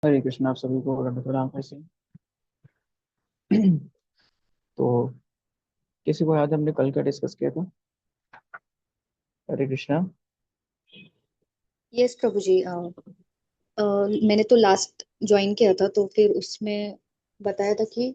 हरे कृष्ण। आप सभी को रंग प्रणाम कैसे। तो किसी को याद है हमने कल क्या डिस्कस किया था। हरे कृष्णा। यस प्रभु जी। मैंने तो लास्ट ज्वाइन किया था, तो फिर उसमें बताया था कि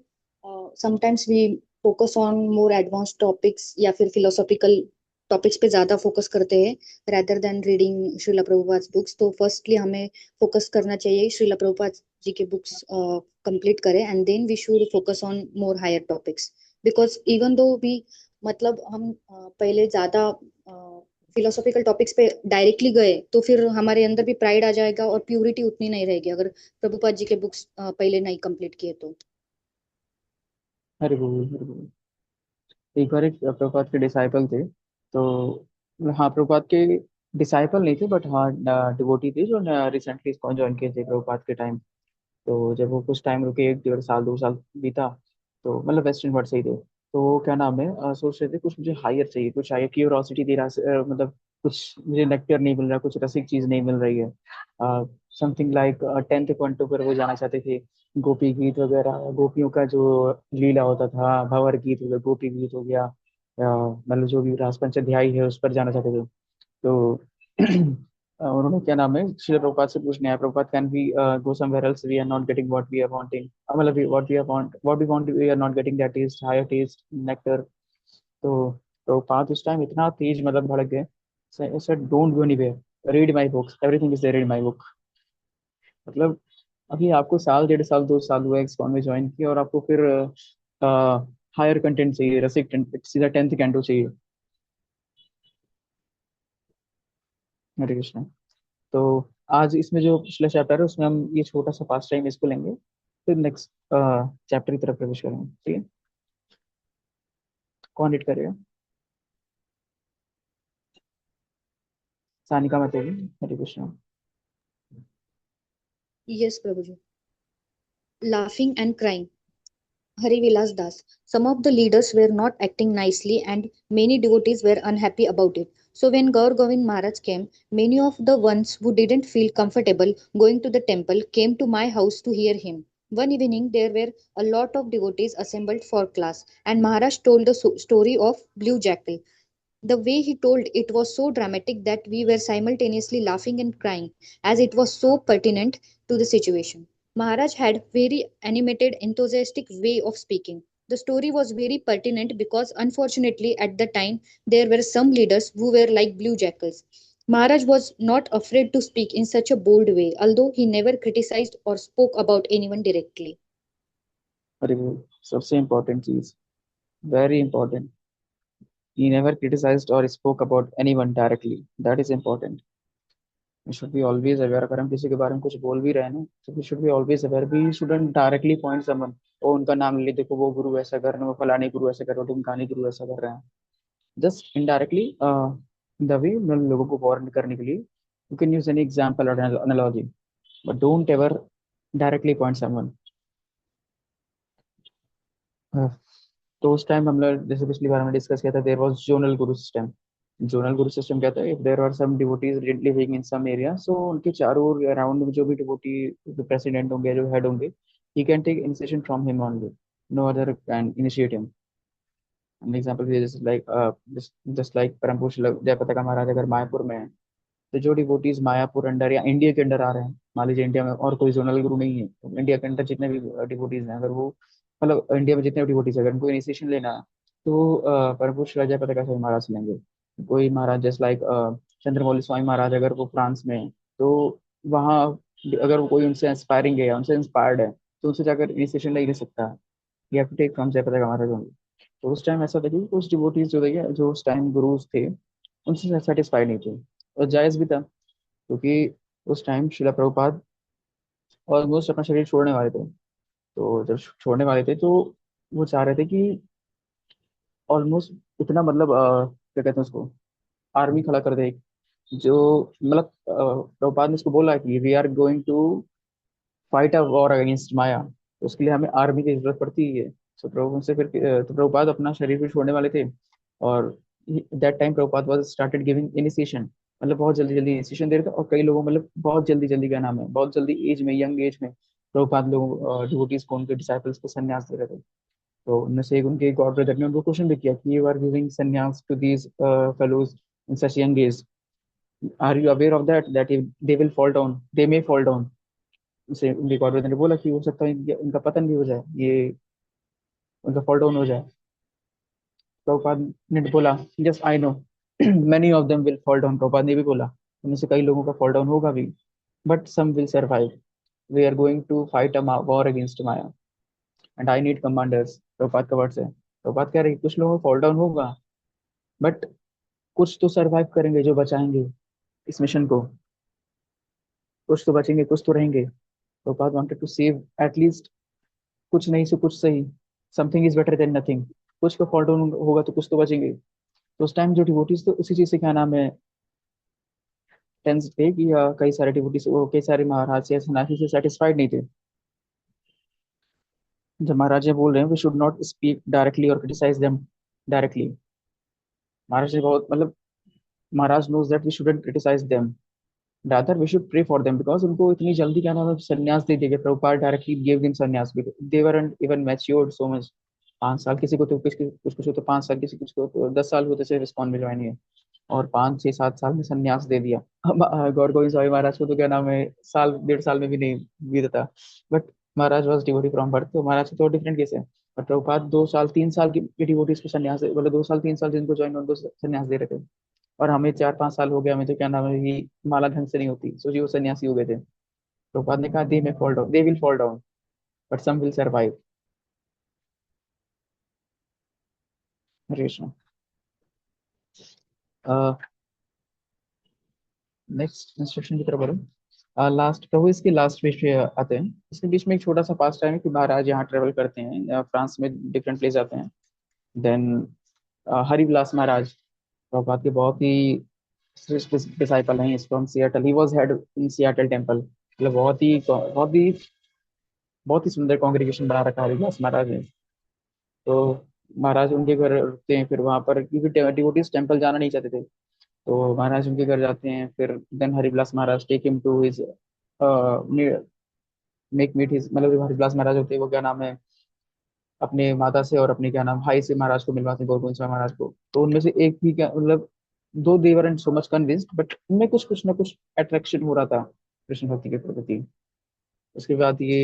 sometimes we focus on more advance topics या फिर फिलोसॉफिकल टॉपिक्स पे ज्यादा फोकस करते हैं rather then reading Shrila Prabhupada books. तो फर्स्टली हमें फोकस करना चाहिए श्रीला प्रभुपाद जी के बुक्स कंप्लीट करें, and then we should focus on more higher topics. Because even though भी मतलब हम पहले ज्यादा फिलोसॉफिकल टॉपिक्स पे डायरेक्टली गए तो फिर हमारे अंदर भी प्राइड आ जाएगा और प्यूरिटी उतनी नहीं रहेगी अगर प्रभुपाद जी के बुक्स पहले नहीं कंप्लीट किए तो। हरे बोल हरे बोल। एक बार एक प्रभुपाद के डिसाइपल थे। तो हाँ, प्रभुपाद के डिसाइपल नहीं थे बट हाँ डिवोटी थे जो रिसेंटली इसको ज्वाइन किए थे प्रभुपाद के टाइम। तो जब वो कुछ टाइम रुके, एक डेढ़ साल 2 साल बीता, तो मतलब वेस्टर्न वर्ड से ही थे। तो वो क्या नाम है, सोच रहे थे कुछ मुझे हायर चाहिए, कुछ हायर क्यूरोसिटी दे रहा मतलब कुछ मुझे नेक्टर नहीं मिल रहा, कुछ रसिक चीज नहीं मिल रही है। समथिंग लाइक 10th पॉइंट पर वो जाना चाहते थे। गोपी गीत वगैरह, गोपियों का जो लीला होता था, भंवर गीत हो गया, गोपी गीत हो गया, मतलब जो भी रास पंचाध्यायी है उस पर जाना चाहते थे। तो उन्होंने क्या नाम है श्रील प्रभुपाद से पूछने आया, Prabhupada can we go somewhere else, we are not getting what we are wanting, मतलब what we want we are not getting that taste, higher taste, nectar. तो प्रभुपाद उस टाइम इतना तेज मतलब भड़क गए, sir don't go anywhere, read my books, everything is there in my book. मतलब अभी आपको साल 1.5 साल 2 साल हुआ एक्सकॉन में ज्वाइन किया और आपको फिर हायर कंटेंट चाहिए, रसिक सीधा 10th कैंटो चाहिए। हरे कृष्ण। तो आज इसमें जो पिछला चैप्टर है उसमें हम ये छोटा सा पास टाइम इसको लेंगे, फिर नेक्स्ट चैप्टर की तरफ प्रवेश करेंगे। ठीक है। कौन रीड करेगा? Sanika matevi। Hare Krishna. Yes Prabhu ji. Laughing and crying. Harivilas Das. Some of the leaders were not acting nicely and many devotees were unhappy about it. So when Gaur Govind Maharaj came, many of the ones who didn't feel comfortable going to the temple came to my house to hear him. One evening there were a lot of devotees assembled for class, and Maharaj told the story of Blue Jackal. The way he told it was so dramatic that we were simultaneously laughing and crying, as it was so pertinent to the situation. Maharaj had very animated, enthusiastic way of speaking. The story was very pertinent because unfortunately at the time there were some leaders who were like blue jackals. Maharaj was not afraid to speak in such a bold way, although he never criticized or spoke about anyone directly. हरे बोल। सबसे important चीज, very important, he never criticized or spoke about anyone directly, that is important. We should be always aware, अगर हम किसी के बारे में कुछ बोल भी रहे हैं ना, तो we should be always aware, we shouldn't directly point someone, ओ उनका नाम ले, देखो वो गुरु ऐसा कर रहे हैं, वो फलानी गुरु ऐसा कर रहे हैं, ढिमकानी गुरु ऐसा कर रहे हैं। जस्ट इनडायरेक्टली द वे, मतलब लोगों को वार्न करने के लिए you can use any example और analogy, but don't ever directly point someone. तो उस टाइम हम लोग जैसे पिछली बार हमने डिस्कस किया था, there was zonal guru system. Zonal guru system कहता है if there are some devotees living in some area, so उनके चारों ओर अराउंड में जो भी डिवोटी, जो प्रेसिडेंट होंगे, जो हेड होंगे, he can take initiation from him only, no other can initiate him. An example just like just like परम पूज्य जयपताका का महाराज अगर मायापुर में है, तो जो डिवोटीज मायापुर अंडर या इंडिया के अंडर आ रहे हैं, मान लीजिए इंडिया में और कोई जोनल गुरु नहीं है, तो इंडिया के अंदर जितने भी डिवोटीज हैं, अगर वो मतलब इंडिया में जितने भी डिवोटीज अगर उनको इनिशिएशन लेना है, तो प्रभु श्री जय पताका स्वामी महाराज से लेंगे। कोई महाराज जैसे लाइक चंद्रमौली स्वामी महाराज अगर वो फ्रांस में है, तो वहाँ अगर वो कोई उनसे इंस्पायरिंग है, उनसे इंस्पायर्ड है, तो उनसे जाकर इनिशिएशन नहीं ले सकता है। You have to take from Jayapataka Maharaj only। तो उस टाइम ऐसा था कि कुछ डिवोटीज जो थे, जो उस टाइम गुरुज थे, उनसे सेटिस्फाइड नहीं थे, और जायज भी था, क्योंकि उस टाइम शिला प्रभुपाद ऑलमोस्ट अपना शरीर छोड़ने वाले थे। तो जब छोड़ने वाले थे, तो वो चाह रहे थे कि ऑलमोस्ट इतना मतलब क्या कहते हैं उसको, आर्मी खड़ा कर दे, जो मतलब प्रभुपाद ने उसको बोला कि we are going to fight a war against Maya, तो उसके लिए हमें आर्मी की जरूरत पड़ती है। तो प्रभु से फिर तो प्रभुपाद अपना शरीर भी छोड़ने वाले थे, और that time Prabhupada was started giving initiation. मतलब बहुत जल्दी जल्दी इंस्टीट्यूशन दे रहे थे, और कई लोगों मतलब बहुत जल्दी जल्दी, क्या नाम है, बहुत जल्दी एज में, यंग एज में प्रभुपाद लोग डिवोटीज को, उनके डिसाइपल्स को संन्यास दे रहे थे। तो उनमें से एक उनके गॉड ब्रदर ने उनको क्वेश्चन भी किया कि you are giving sannyasa to these fellows in such young age, are you aware of that that they will fall down, they may fall down. उसे उनके गॉड ब्रदर ने बोला कि हो सकता है इनका पतन भी हो जाए, ये उनका फॉल डाउन हो जाए। प्रभुपाद ने बोला, yes I know many of them will fall down. Prabhupada ने भी बोला उनमें से कई लोगों का फॉल डाउन होगा भी, but some will survive. We are going to fight a war against maya and I need commanders. Prabhupada का वर्ड्स है। प्रभुपाद कह रहे हैं, कुछ लोगों का फॉल डाउन होगा, बट कुछ तो सरवाइव करेंगे जो बचाएंगे इस मिशन को। कुछ तो बचेंगे, कुछ तो रहेंगे। Prabhupada wanted to save at least, कुछ नहीं से कुछ सही, something is better than nothing. कुछ का फॉल डाउन होगा तो कुछ तो बचेंगे। तो उस टाइम जो डिवोटीज थे उसी चीज से, क्या नाम है, टेंस थे कि कई सारे डिवोटीज, वो कई सारे महाराज या सन्यासी से सेटिस्फाइड नहीं थे। जब महाराज जी बोल रहे हैं we should not speak directly और criticise them directly, Maharaj ji बहुत मतलब, Maharaj knows that we shouldn't criticise them, rather we should pray for them, because उनको इतनी जल्दी, क्या नाम है, संन्यास दे दिया गया। प्रभुपाद डायरेक्टली गिव देम संन्यास, they weren't even matured so much. 5 साल किसी को तो, किसी कुछ कुछ को तो 5 साल, किसी कुछ को तो 10 साल होते से रिस्पॉन्ड में ज्वाइन है, और 5 6 7 साल में संन्यास दे दिया। अब गौर गोविंद स्वामी महाराज को तो, क्या नाम है, साल 1.5 साल में भी नहीं बीतता। But Maharaj was devotee from birth, तो महाराज का तो डिफरेंट केस है। बट प्रभुपाद 2 साल 3 साल की डिवोटीज को संन्यास, मतलब 2 साल 3 साल जिनको ज्वाइन, उनको संन्यास दे रहे थे। और हमें 4 5 साल हो गया, हमें तो, क्या नाम है, कि माला ढंग से नहीं होती, सोचिए वो सन्यासी हो गए थे। प्रभुपाद ने कहा they may fall down, they will fall down, but some will survive. Hare Krishna. Next instruction की तरफ बढ़ो। लास्ट प्रभु इसके लास्ट पेज पे आते हैं। इसके बीच में एक छोटा सा पास टाइम है कि महाराज यहाँ ट्रेवल करते हैं, फ्रांस में डिफरेंट प्लेस जाते हैं। देन हरिविलास महाराज प्रभुपाद के बहुत ही श्रेष्ठ डिसाइपल हैं, इस from Seattle, he was head in Seattle temple, मतलब बहुत ही सुंदर कॉन्ग्रीगेशन बना रखा है हरिदास महाराज ने। तो महाराज उनके घर रुकते हैं, फिर वहां पर, क्योंकि डिवोटीज टेम्पल जाना नहीं चाहते थे, तो महाराज उनके घर जाते हैं। फिर then Harivilas Maharaj take him to his make meet his, मतलब जो हरिविलास महाराज होते हैं वो, क्या नाम है, अपने माता से और अपने, क्या नाम, भाई से महाराज को मिलवाते हैं, गोरगोविंद स्वामी महाराज को। तो उनमें से एक भी, क्या मतलब, though they were and so much convinced, but उनमें कुछ ना कुछ अट्रैक्शन हो रहा था कृष्ण भक्ति के प्रति। उसके बाद ये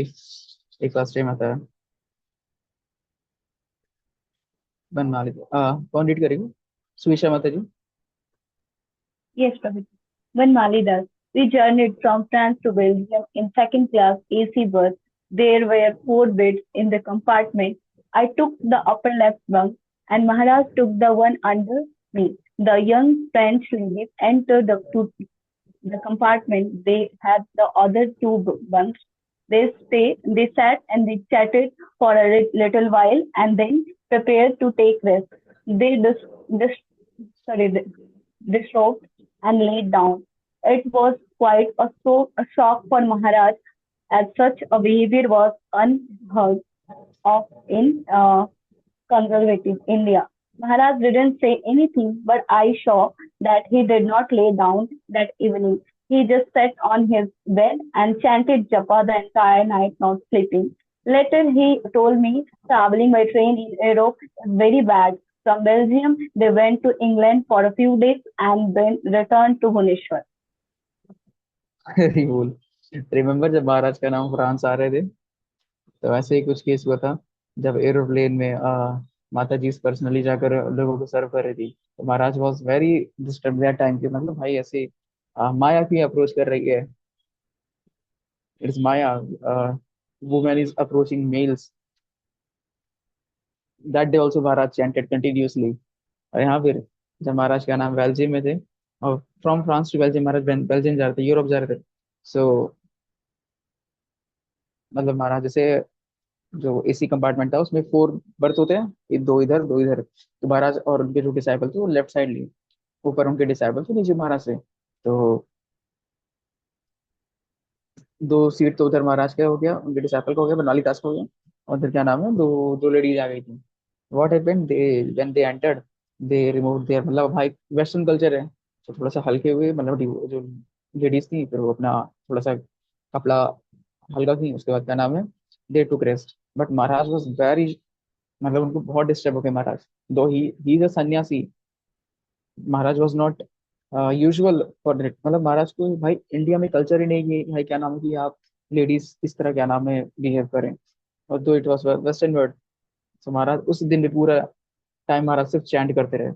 एक लास्ट टाइम आता है, बनमाली, कौन रीड करेगी, सुविशा माता जी। Yes, Prabhuji. When Malidas, we journeyed from France to Belgium in second class AC bus. There were 4 beds in the compartment. I took the upper left bunk and Maharaj took the one under me. The young French ladies entered the compartment. They had the other two bunks. They sat and they chatted for a little while and then prepared to take rest. They sorry, disrobed and laid down. It was quite a shock for Maharaj, as such a behavior was unheard of in conservative India. Maharaj didn't say anything, but I saw that he did not lay down that evening. He just sat on his bed and chanted japa the entire night, not sleeping. Later, he told me traveling by train in Europe is very bad. From Belgium, they went to England for a few days and then returned to Bhubaneswar. Hari बोल। Remember जब महाराज का नाम France आ रहे थे, तो ऐसे ही कुछ case हुआ था। जब एरोप्लेन में माता जी पर्सनली जाकर लोगों को सर्व कर रही थी, तो Maharaj was very disturb that time के, मतलब भाई ऐसे माया की अप्रोच कर रही है, it's maya, women is approaching males. That day also Maharaj chanted continuously. और यहाँ फिर जब महाराज का नाम बेल्जियम में थे, और from France to Belgium, Maharaj Belgium जा रहे थे, यूरोप जा रहे थे। सो मतलब महाराज जैसे, जो एसी कंपार्टमेंट था उसमें 4 बर्थ होते हैं, ये दो इधर दो इधर, तो महाराज और उनके जो डिसाइपल थे वो लेफ्ट साइड लिए, ऊपर उनके डिसाइपल थे, नीचे महाराज से। तो 2 सीट तो उधर महाराज का हो गया, उनके डिसाइपल का हो गया, बनाली दास का हो गया। और उधर, क्या नाम है, दो दो लेडीज आ गई थी। What happened, they when they entered, they remove their, मतलब भाई वेस्टर्न कल्चर है, तो थोड़ा सा हल्के हुए, मतलब जो लेडीज थी, फिर वो अपना थोड़ा सा कपड़ा हल्का की, उसके बाद क्या नाम है, they took rest. But Maharaj was very, मतलब उनको बहुत डिस्टर्ब हो गए महाराज। दो ही is a sannyasi, Maharaj was not usual for it. मतलब महाराज को भाई इंडिया में कल्चर ही नहीं कि भाई क्या नाम है कि आप लेडीज इस तरह क्या नाम है बिहेव करें, और दो इट वॉज वेस्टर्न वर्ल्ड। तो महाराज उस दिन भी पूरा टाइम महाराज सिर्फ चैंट करते रहे।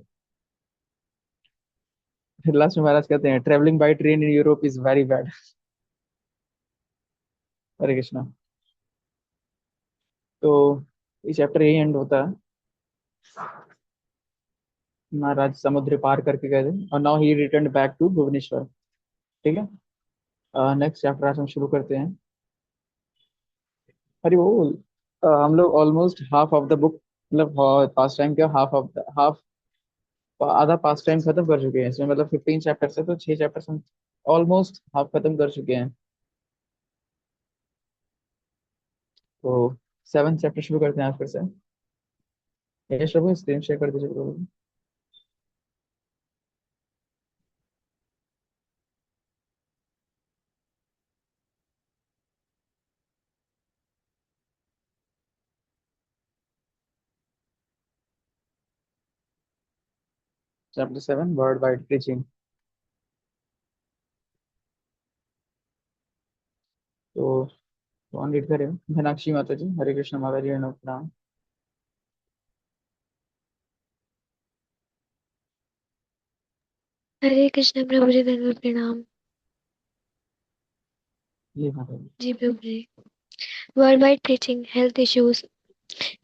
फिर लास्ट में महाराज कहते हैं, travelling by train in Europe is very bad. Hare Krishna. तो ये चैप्टर यही एंड होता है। महाराज समुद्र पार करके गए थे, और now he return back to Bhubaneswar. ठीक है, नेक्स्ट चैप्टर आज हम शुरू करते हैं। अरे वो हम लोग almost half of the book, मतलब पास टाइम क्या, हाफ ऑफ द हाफ, आधा पास टाइम खत्म कर चुके हैं इसमें। मतलब 15 चैप्टर्स है, तो 6 चैप्टर्स हम ऑलमोस्ट हाफ खत्म कर चुके हैं। तो 7 चैप्टर शुरू करते हैं आज फिर से। यश प्रभु स्क्रीन शेयर कर दीजिए Prabhu. Chapter 7, world wide preaching. तो कौन रीड करे? मीनाक्षी माता जी, हरे कृष्ण माता जी, प्रणाम। हरे कृष्ण प्रभु जी, दंडवत प्रणाम। ये माता जी। जी प्रभु जी। Worldwide preaching health issues.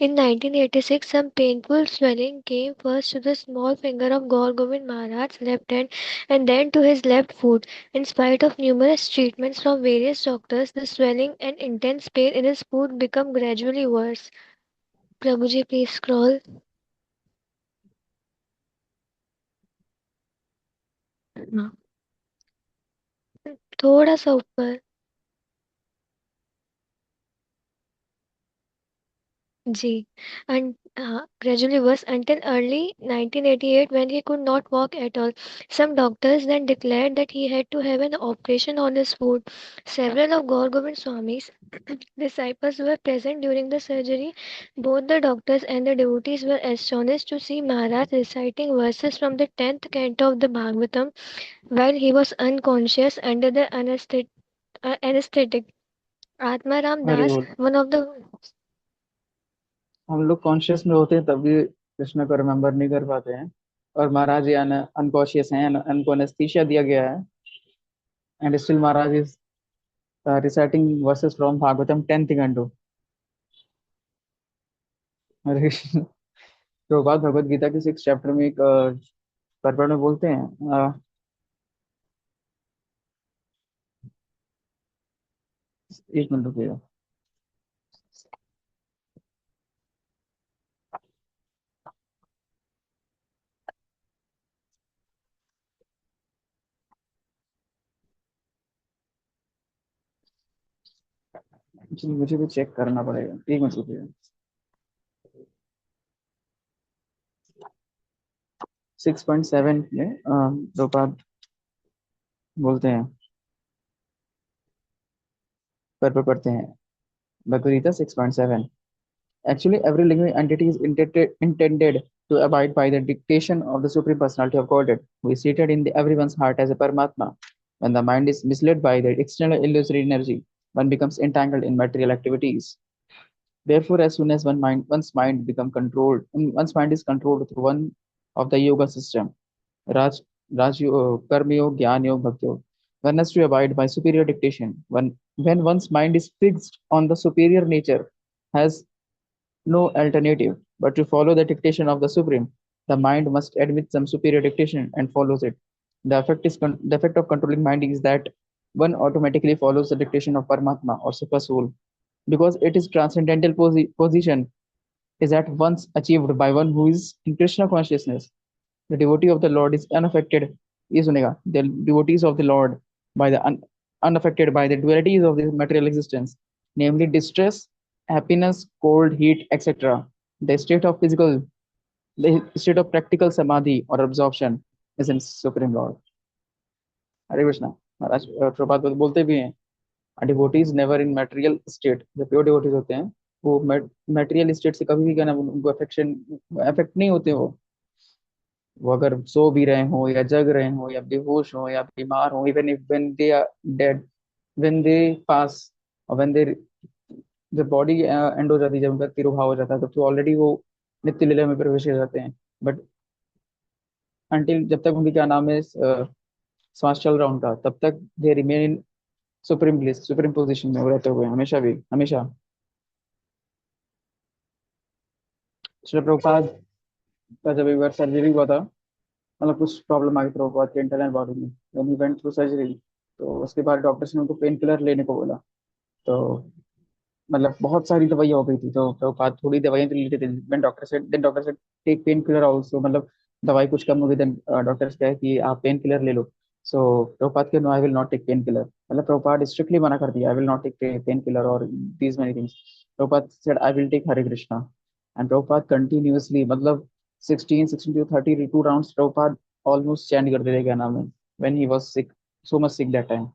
In 1986, some painful swelling came first to the small finger of Gaur Govind Maharaj's left hand and then to his left foot. In spite of numerous treatments from various doctors, the swelling and intense pain in his foot became gradually worse. Prabhuji, please scroll. हाँ, थोड़ा सा ऊपर। G. And gradually worse until early 1988 when he could not walk at all. Some doctors then declared that he had to have an operation on his foot. Several of Gaur Gobind Swami's disciples were present during the surgery. Both the doctors and the devotees were astonished to see Maharaj reciting verses from the 10th canto of the Bhagavatam while he was unconscious under the anesthetic. Atmaram Hari Das, बोल। one of the हम लोग conscious में होते हैं तब भी कृष्ण को remember नहीं कर पाते हैं, और महाराज ये अनकॉन्शियस हैं, उनको एनेस्थीसिया दिया गया है, and still Maharaj is reciting verses from Bhagavatam 10th canto. हरे कृष्ण। तो बात भगवत गीता के 6 चैप्टर में एक पर्पण में बोलते हैं, एक मिनट रुकिएगा। जी मुझे भी चेक करना पड़ेगा, एक मिनट रुकिएगा। 6.7 में दो बात बोलते हैं, पर पढ़ते हैं Bhagavad Gita 6.7। Actually, every living entity is intended to abide by the dictation of the Supreme Personality of Godhead, who is seated in everyone's heart as a Paramatma. When the mind is misled by the external illusory energy, one becomes entangled in material activities. Therefore, as soon as one's mind is controlled through one of the yoga system, Raj, Karma Yoga, Jnana Yoga, Bhakti Yoga, one has to abide by superior dictation. When one's mind is fixed on the superior nature, has no alternative but to follow the dictation of the Supreme. The mind must admit some superior dictation and follows it. The effect of controlling mind is that one automatically follows the dictation of Paramatma or Super Soul, because it is transcendental position is at once achieved by one who is in Krishna consciousness. The devotee of the Lord is unaffected. ये सुनेगा, the devotees of the Lord by the unaffected by the dualities of this material existence, namely distress, happiness, cold, heat, etc. The state of physical, the state of practical samadhi or absorption is in Supreme Lord. हरे कृष्णा। महाराज प्रभुपाद बोलते भी हैं, devotees never in material state, जो pure devotees होते हैं वो material state से कभी भी क्या ना उनको अफेक्शन अफेक्ट नहीं होते। वो अगर सो भी रहे हो या जग रहे हो या बेहोश हो या बीमार हो, even if when they are dead, when they pass, और व्हेन दे, जब बॉडी एंड हो जाती है, जब उनका तिरोभाव हो जाता है, तब तो ऑलरेडी वो नित्य लीला में प्रवेश कर जाते हैं। बट अंटिल, जब तक उनकी क्या नाम है श्वास चल रहा उनका, तब तक they remain in supreme bliss, supreme position में वो रहते हुए हमेशा भी हमेशा। श्री प्रभुपाद का जब एक बार सर्जरी हुआ था, मतलब कुछ प्रॉब्लम आ गई प्रभुपाद के इंटरनल बॉडी में, when he went through surgery, तो उसके बाद डॉक्टर्स ने उनको पेन किलर लेने को बोला। तो मतलब बहुत सारी दवाइयाँ हो गई थी, तो प्रभुपाद थोड़ी दवाइयाँ तो लेते थे। डॉक्टर से टेक पेन किलर ऑल्सो, मतलब दवाई कुछ कम हो गई, देन डॉक्टर्स कहे कि आप पेन किलर ले लो। सो प्रभुपाद के no, I will not take painkiller, मतलब प्रभुपाद स्ट्रिक्टली मना कर दिया, I will not take painkiller और these many things. Prabhupada said I will take Hare Krishna. And Prabhupada continuously, मतलब 16 to 32 rounds Prabhupada almost chant करते थे क्या नाम है, when he was sick, so much sick that time.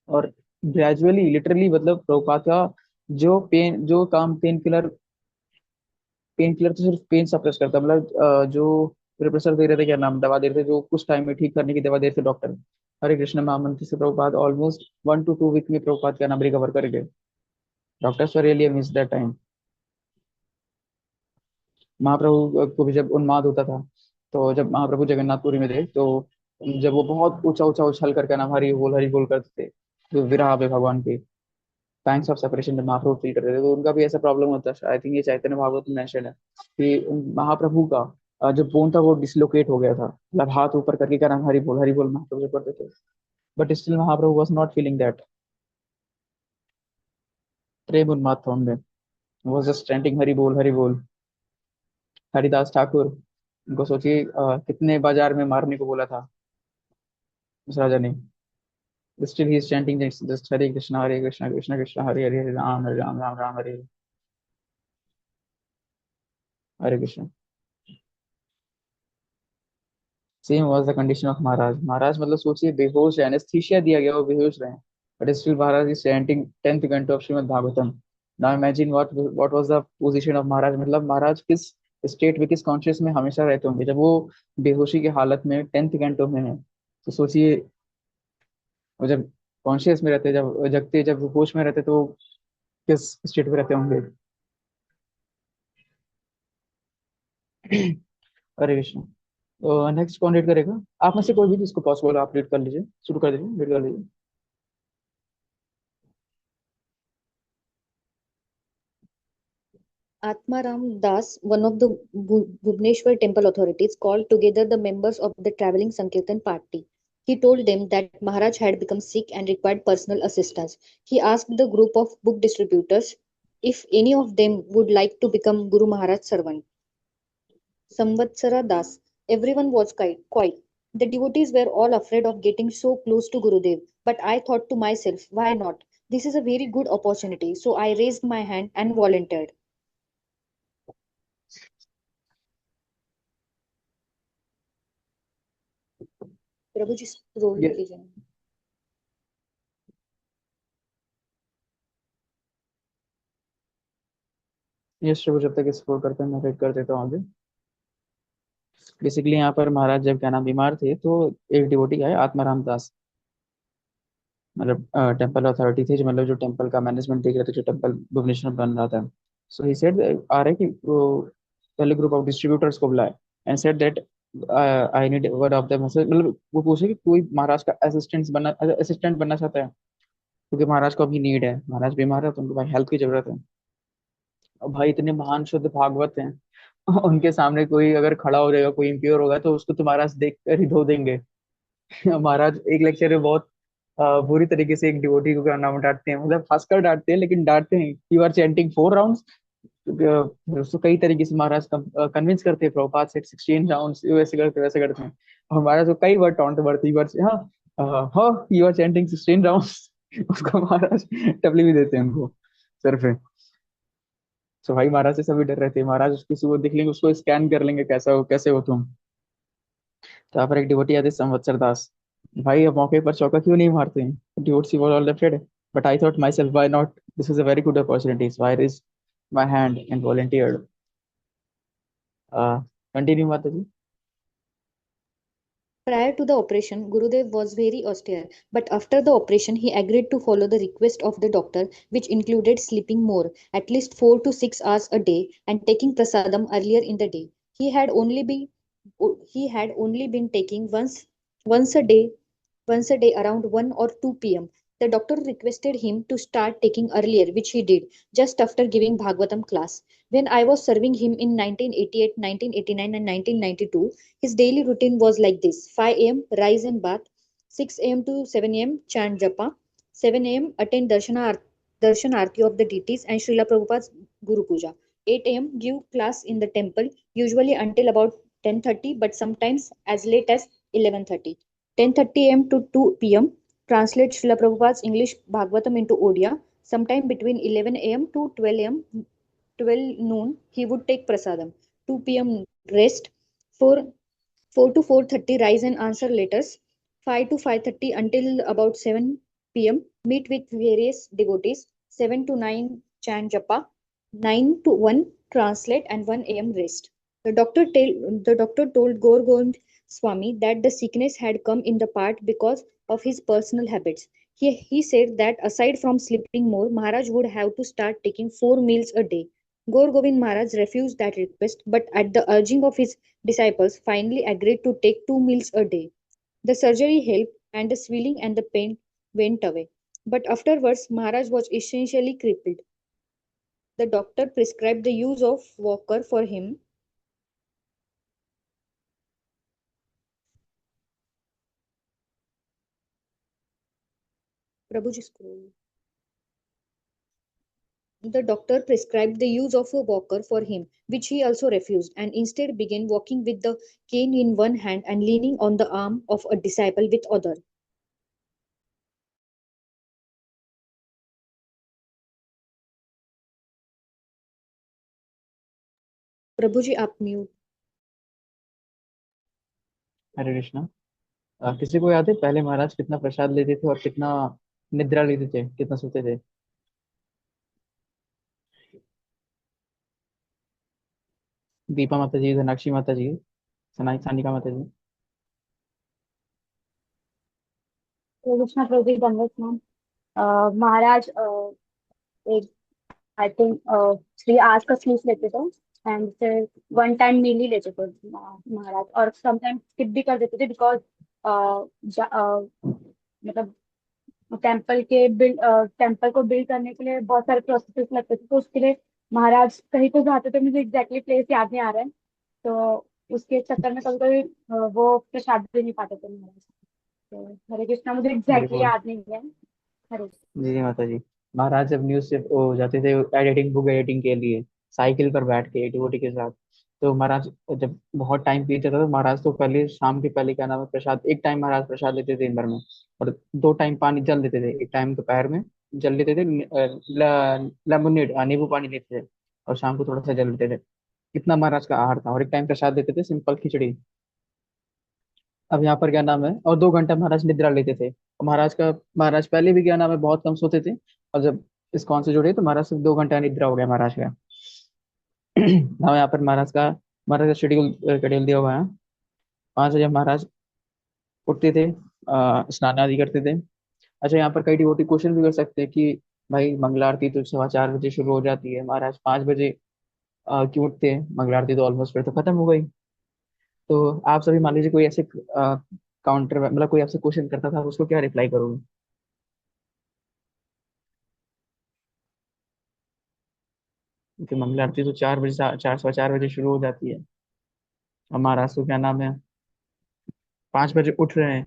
और ग्रेजुअली लिटरली, मतलब प्रभुपाद का जो काम पेन किलर तो सिर्फ पेन सप्रेस करता, मतलब जो प्रेशर दे रहे थे, क्या नाम, दवा दे रहे थे जो कुछ टाइम में ठीक करने की दवा दे रहे थे डॉक्टर, हरे कृष्ण महामंत्र से प्रभुपाद ऑलमोस्ट 1 to 2 वीक में प्रभुपाद का नाम रिकवर कर गए। Doctors were really miss that time. Mahaprabhu को भी जब उन्माद होता था, तो जब महाप्रभु जगन्नाथपुरी में थे, तो जब वो बहुत ऊंचा ऊंचा उछल करके नाम हरि बोल करते थे, जो विरह में भगवान के पैंग्स ऑफ सेपरेशन जब महाप्रभु फील करते थे, तो उनका भी ऐसा प्रॉब्लम होता है। आई थिंक ये चैतन्य भागवत में मेंशन है कि महाप्रभु का जो बोन था वो डिसलोकेट हो गया था, मतलब हाथ ऊपर करके क्या नाम हरि बोल महाप्रभु जब करते थे, but still Mahaprabhu was not feeling that. प्रेम उन्माद था उनमें, वो जस्ट चैंटिंग हरि बोल। हरिदास ठाकुर, उनको सोचिए कितने बाजार में मारने को बोला था उस राजा ने, still he is chanting just Hare Krishna Krishna Krishna Hare Hare, Hare Ram Ram Ram Hare Hare Krishna. Same was the condition of Maharaj. Maharaj मतलब सोचिए बेहोश है, एनेस्थीसिया दिया गया, वो बेहोश रहे, but still Maharaj is chanting 10th canto of Shrimad Bhagavatam. Now imagine what was the position of Maharaj, मतलब महाराज किस स्टेट में, किस कॉन्शियस में हमेशा रहते होंगे जब वो बेहोशी की हालत में 10th canto में है। तो सोचिए वो जब कॉन्शियस में रहते, जब जगते, जब होश में रहते, तो वो किस स्टेट में रहते होंगे। हरे कृष्ण। तो नेक्स्ट कौन रीड करेगा? आप में से कोई भी जिसको पॉसिबल आप रीड कर लीजिए, शुरू कर दीजिए, रीड कर लीजिए। Atmaram Das, one of the Bhubaneswar temple authorities, called together the members of the traveling Sankirtan party. He told them that Maharaj had become sick and required personal assistance. He asked the group of book distributors if any of them would like to become Guru Maharaj's servant. Samvatsara Das. Everyone was quiet. The devotees were all afraid of getting so close to Gurudev. But I thought to myself, why not? This is a very good opportunity. So I raised my hand and volunteered. Prabhu ji roll ये लीजिए। ये शुरू, जब तक explore करते हैं मैं read कर देता हूँ आगे। बेसिकली यहाँ पर महाराज जब क्या नाम बीमार थे, तो एक डिवोटी आए आत्माराम दास, मतलब टेम्पल अथॉरिटी थे, जो मतलब जो टेम्पल का मैनेजमेंट देख रहे थे, जो टेम्पल भुवनेश्वर में बन रहा था। सो ही सेड, आ रहे कि वो पहले ग्रुप ऑफ डिस्ट्रीब्यूटर्स को बुलाए, and said that I need one of them, मतलब वो पूछे कि कोई महाराज का असिस्टेंट बनना चाहता है, क्योंकि महाराज को अभी नीड है, महाराज बीमार है तो उनको भाई हेल्प की जरूरत है। और भाई इतने महान शुद्ध भागवत हैं, उनके सामने कोई अगर खड़ा हो जाएगा, कोई इम्प्योर होगा, तो उसको तो महाराज देख कर ही धो देंगे। महाराज एक लेक्चर में बहुत बुरी तरीके से एक डिवोटी को क्या नाम डांटते हैं, मतलब हंसकर डांटते हैं, लेकिन डांटते हैं, यू आर चैंटिंग 4 राउंड्स। उसको कई तरीके से महाराज कन्विंस करते हैं, प्रभुपाद से 16 राउंड्स वैसे करते वैसे करते हैं, और महाराज को कई बार टॉन्ट मारते, यू आर, हाँ यू आर चैंटिंग 16 राउंड्स। उसको महाराज टपली भी देते हैं उनको सर पे। तो भाई महाराज से सभी डर रहे थे, महाराज उसकी सुबह देख लेंगे, उसको स्कैन कर लेंगे, कैसा हो कैसे हो तुम। तो यहाँ पर एक डिवोटी आते संवत्सर दास, भाई अब मौके पर चौका क्यों नहीं मारते हैं? Devotees was all lefted, but I thought myself why not, this is a very good opportunity, so I raised my hand and volunteered. Continue, Mataji. Prior to the operation, Gurudev was very austere, but after the operation, he agreed to follow the request of the doctor, which included sleeping more, at least 4 to 6 hours a day, and taking prasadam earlier in the day. He had only been taking once a day around 1 or 2 p.m. The doctor requested him to start taking earlier, which he did, just after giving Bhagavatam class. When I was serving him in 1988, 1989, and 1992, his daily routine was like this: 5 a.m. rise and bath, 6 a.m. to 7 a.m. chant japa, 7 a.m. attend darshan arti of the deities and Srila Prabhupada's Guru Puja. 8 a.m. give class in the temple, usually until about 10:30, but sometimes as late as 11:30. 10:30 a.m. to 2 p.m. translate Srila Prabhupada's English Bhagavatam into Odia. Sometime between 11 a.m. to 12 a.m. 12 noon, he would take prasadam. 2 p.m. rest. 4 4 to 4:30 rise and answer letters. 5 to 5:30 until about 7 p.m. meet with various devotees. 7 to 9 chant japa. 9 to 1 translate and 1 a.m. rest. The doctor told Gaur Govind Swami that the sickness had come in the part because of his personal habits. He said that aside from sleeping more, Maharaj would have to start taking 4 meals a day. Gaur Govind Maharaj refused that request, but at the urging of his disciples, finally agreed to take 2 meals a day. The surgery helped, and the swelling and the pain went away. But afterwards, Maharaj was essentially crippled. The doctor prescribed the use of walker for him. Prabhuji scroll. The doctor prescribed the use of a walker for him, which he also refused, and instead began walking with the cane in one hand and leaning on the arm of a disciple with other. प्रभु जी आप mute. हरे कृष्णा। किसी को याद है पहले महाराज कितना प्रसाद लेते थे और कितना निद्रा लेते थे, कितना सोते थे? दीपा माता जी, धनाक्षी माता जी, सनाई सानिका माता जी। कृष्णा प्रभु जी दंडवत मैम। महाराज एक आई थिंक थ्री आवर्स का स्लीप लेते थे एंड फिर वन टाइम मील ही लेते थे महाराज, और समटाइम स्किप भी कर देते थे बिकॉज मतलब टेम्पल को बिल्ड करने के लिए बहुत सारे प्रोसेस लगते थे, तो उसके लिए महाराज कहीं तो जाते थे, मुझे एग्जैक्टली प्लेस याद नहीं आ रहा है, तो उसके चक्कर में कभी कभी वो प्रसाद भी नहीं पाते थे महाराज। तो हरे कृष्णा, मुझे वेरी एग्जैक्टली गुड। याद नहीं है। हरे जी जी माता जी। महाराज जब न्यूज से वो जाते थे एडिटिंग, बुक एडिटिंग के लिए, साइकिल पर बैठ के डिवोटी के साथ, तो महाराज जब बहुत टाइम बीत जाता था, महाराज तो पहले शाम के पहले क्या नाम है प्रसाद, एक टाइम महाराज प्रसाद लेते थे दिन भर में, और 2 टाइम पानी जल लेते थे, एक टाइम दोपहर में जल लेते थे, लेमोनेड नींबू पानी लेते थे, और शाम को थोड़ा सा जल लेते थे। कितना महाराज का आहार था, और एक टाइम प्रसाद लेते थे सिंपल खिचड़ी। अब यहाँ पर क्या नाम है, और 2 घंटा महाराज निद्रा लेते थे, और महाराज पहले भी क्या नाम है बहुत कम सोते थे, और जब इस्कॉन से जुड़े तो महाराज सिर्फ 2 घंटा निद्रा हो गया महाराज का। हम यहाँ पर महाराज का शेड्यूल शेड्यूल दिया हुआ है। 5 बजे महाराज उठते थे, स्नान आदि करते थे। अच्छा, यहाँ पर कई डिवोटी क्वेश्चन भी कर सकते हैं कि भाई मंगला आरती तो 4:15 बजे शुरू हो जाती है, महाराज 5 बजे क्यों उठते हैं? मंगला आरती तो ऑलमोस्ट फिर तो खत्म हो गई। तो आप सभी मान लीजिए कोई ऐसे काउंटर मतलब कोई आपसे क्वेश्चन करता था, आप उसको क्या रिप्लाई करोगे? क्योंकि मंगला आरती तो 4 बजे, 4:15 बजे शुरू हो जाती है, और महाराज तो क्या नाम है 5 बजे उठ रहे हैं।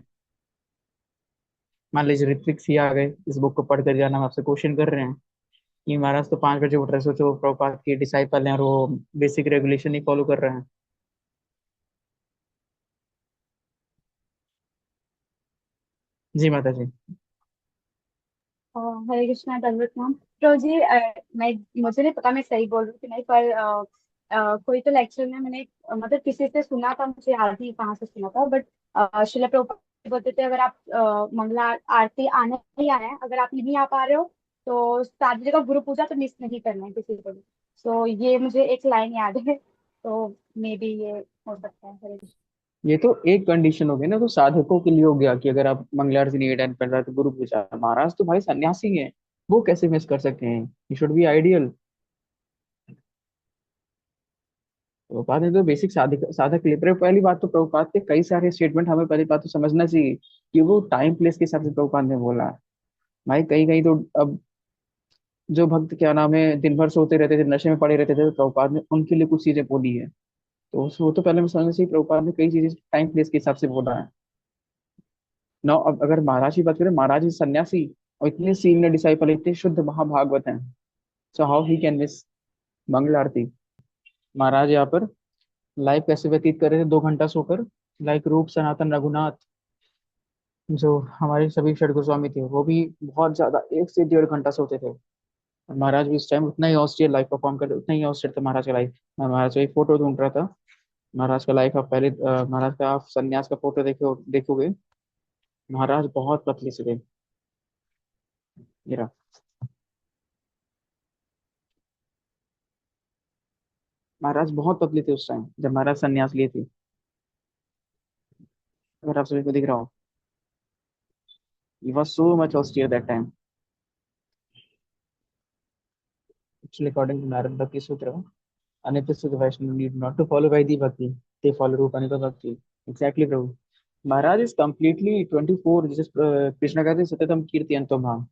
मान लीजिए ऋत्विक सिंह आ गए, इस बुक को पढ़कर क्या नाम आपसे क्वेश्चन कर रहे हैं कि महाराज तो 5 बजे उठ रहे हैं, सोचो प्रभुपाद के डिसाइपल हैं और वो बेसिक रेगुलेशन ही फॉलो कर रहे हैं। जी माता जी। हरे कृष्णा दंडवत मैम। तो जी मैं मुझे नहीं पता मैं सही बोल रही हूँ कि नहीं, पर कोई तो लेक्चर में मैंने मतलब किसी से सुना था, मुझे याद नहीं कहाँ से सुना था, बट शिला प्रभुपाद बोलते थे अगर आप मंगला आरती आना ही आना है, अगर आप नहीं आ पा रहे हो तो सारी जगह गुरु पूजा तो मिस नहीं करना है किसी को भी। तो ये मुझे एक लाइन याद है, तो मे बी ये हो सकता है। हरे कृष्ण। ये तो एक कंडीशन हो गई ना, तो साधकों के लिए हो गया कि अगर आप मंगला आरती नहीं अटेंड कर रहा तो गुरु पूजा। महाराज तो भाई सन्यासी हैं, वो कैसे मिस कर सकते हैं? You should be ideal. Prabhupada ने तो बेसिक साधक साधक ले पहली बात तो प्रभुपाद के कई सारे स्टेटमेंट हमें पहली बात तो समझना चाहिए कि वो टाइम प्लेस के हिसाब से प्रभुपाद ने बोला है। भाई कहीं कहीं तो अब जो भक्त क्या नाम है दिन भर सोते रहते थे, नशे में पड़े रहते थे, तो प्रभुपाद ने उनके लिए कुछ चीजें बोली है। तो वो तो पहले मैं समझना चाहिए प्रभुपाद ने कई चीजें टाइम प्लेस के हिसाब से बोला है। ना अब अगर महाराज की बात करें, महाराज ही सन्यासी और इतने सीनियर डिसाइपल, इतने शुद्ध महाभागवत हैं। So how he can miss Mangal Aarti? Maharaj यहाँ पर लाइफ कैसे व्यतीत कर रहे थे? 2 घंटा सोकर, लाइक रूप सनातन रघुनाथ, जो हमारे सभी षड गोस्वामी थे, वो भी बहुत ज्यादा 1 से 1.5 घंटा सोते थे। और महाराज भी इस टाइम उतना ही ऑस्ट्रियल लाइफ परफॉर्म कर, उतना ही ऑस्ट्रियल था महाराज का लाइफ। मैं महाराज का एक फोटो ढूंढ रहा था, महाराज का लाइफ। आप पहले महाराज का आप संन्यास का फोटो देखोगे, महाराज बहुत पतले से थे। ये रहा। महाराज बहुत पतले थे उस टाइम जब महाराज संन्यास लिए थे, अगर आप सभी को दिख रहा हो। He was so much austere that time. According to Narada Bhakti Sutra, अनित्य Vaishnava need not to follow Vedic bhakti, they follow Rupa अनित्य bhakti. Exactly Prabhu. Maharaj is completely 24, जिसे कृष्णा कहते हैं सत्यतम कीर्ति अंतम भाव।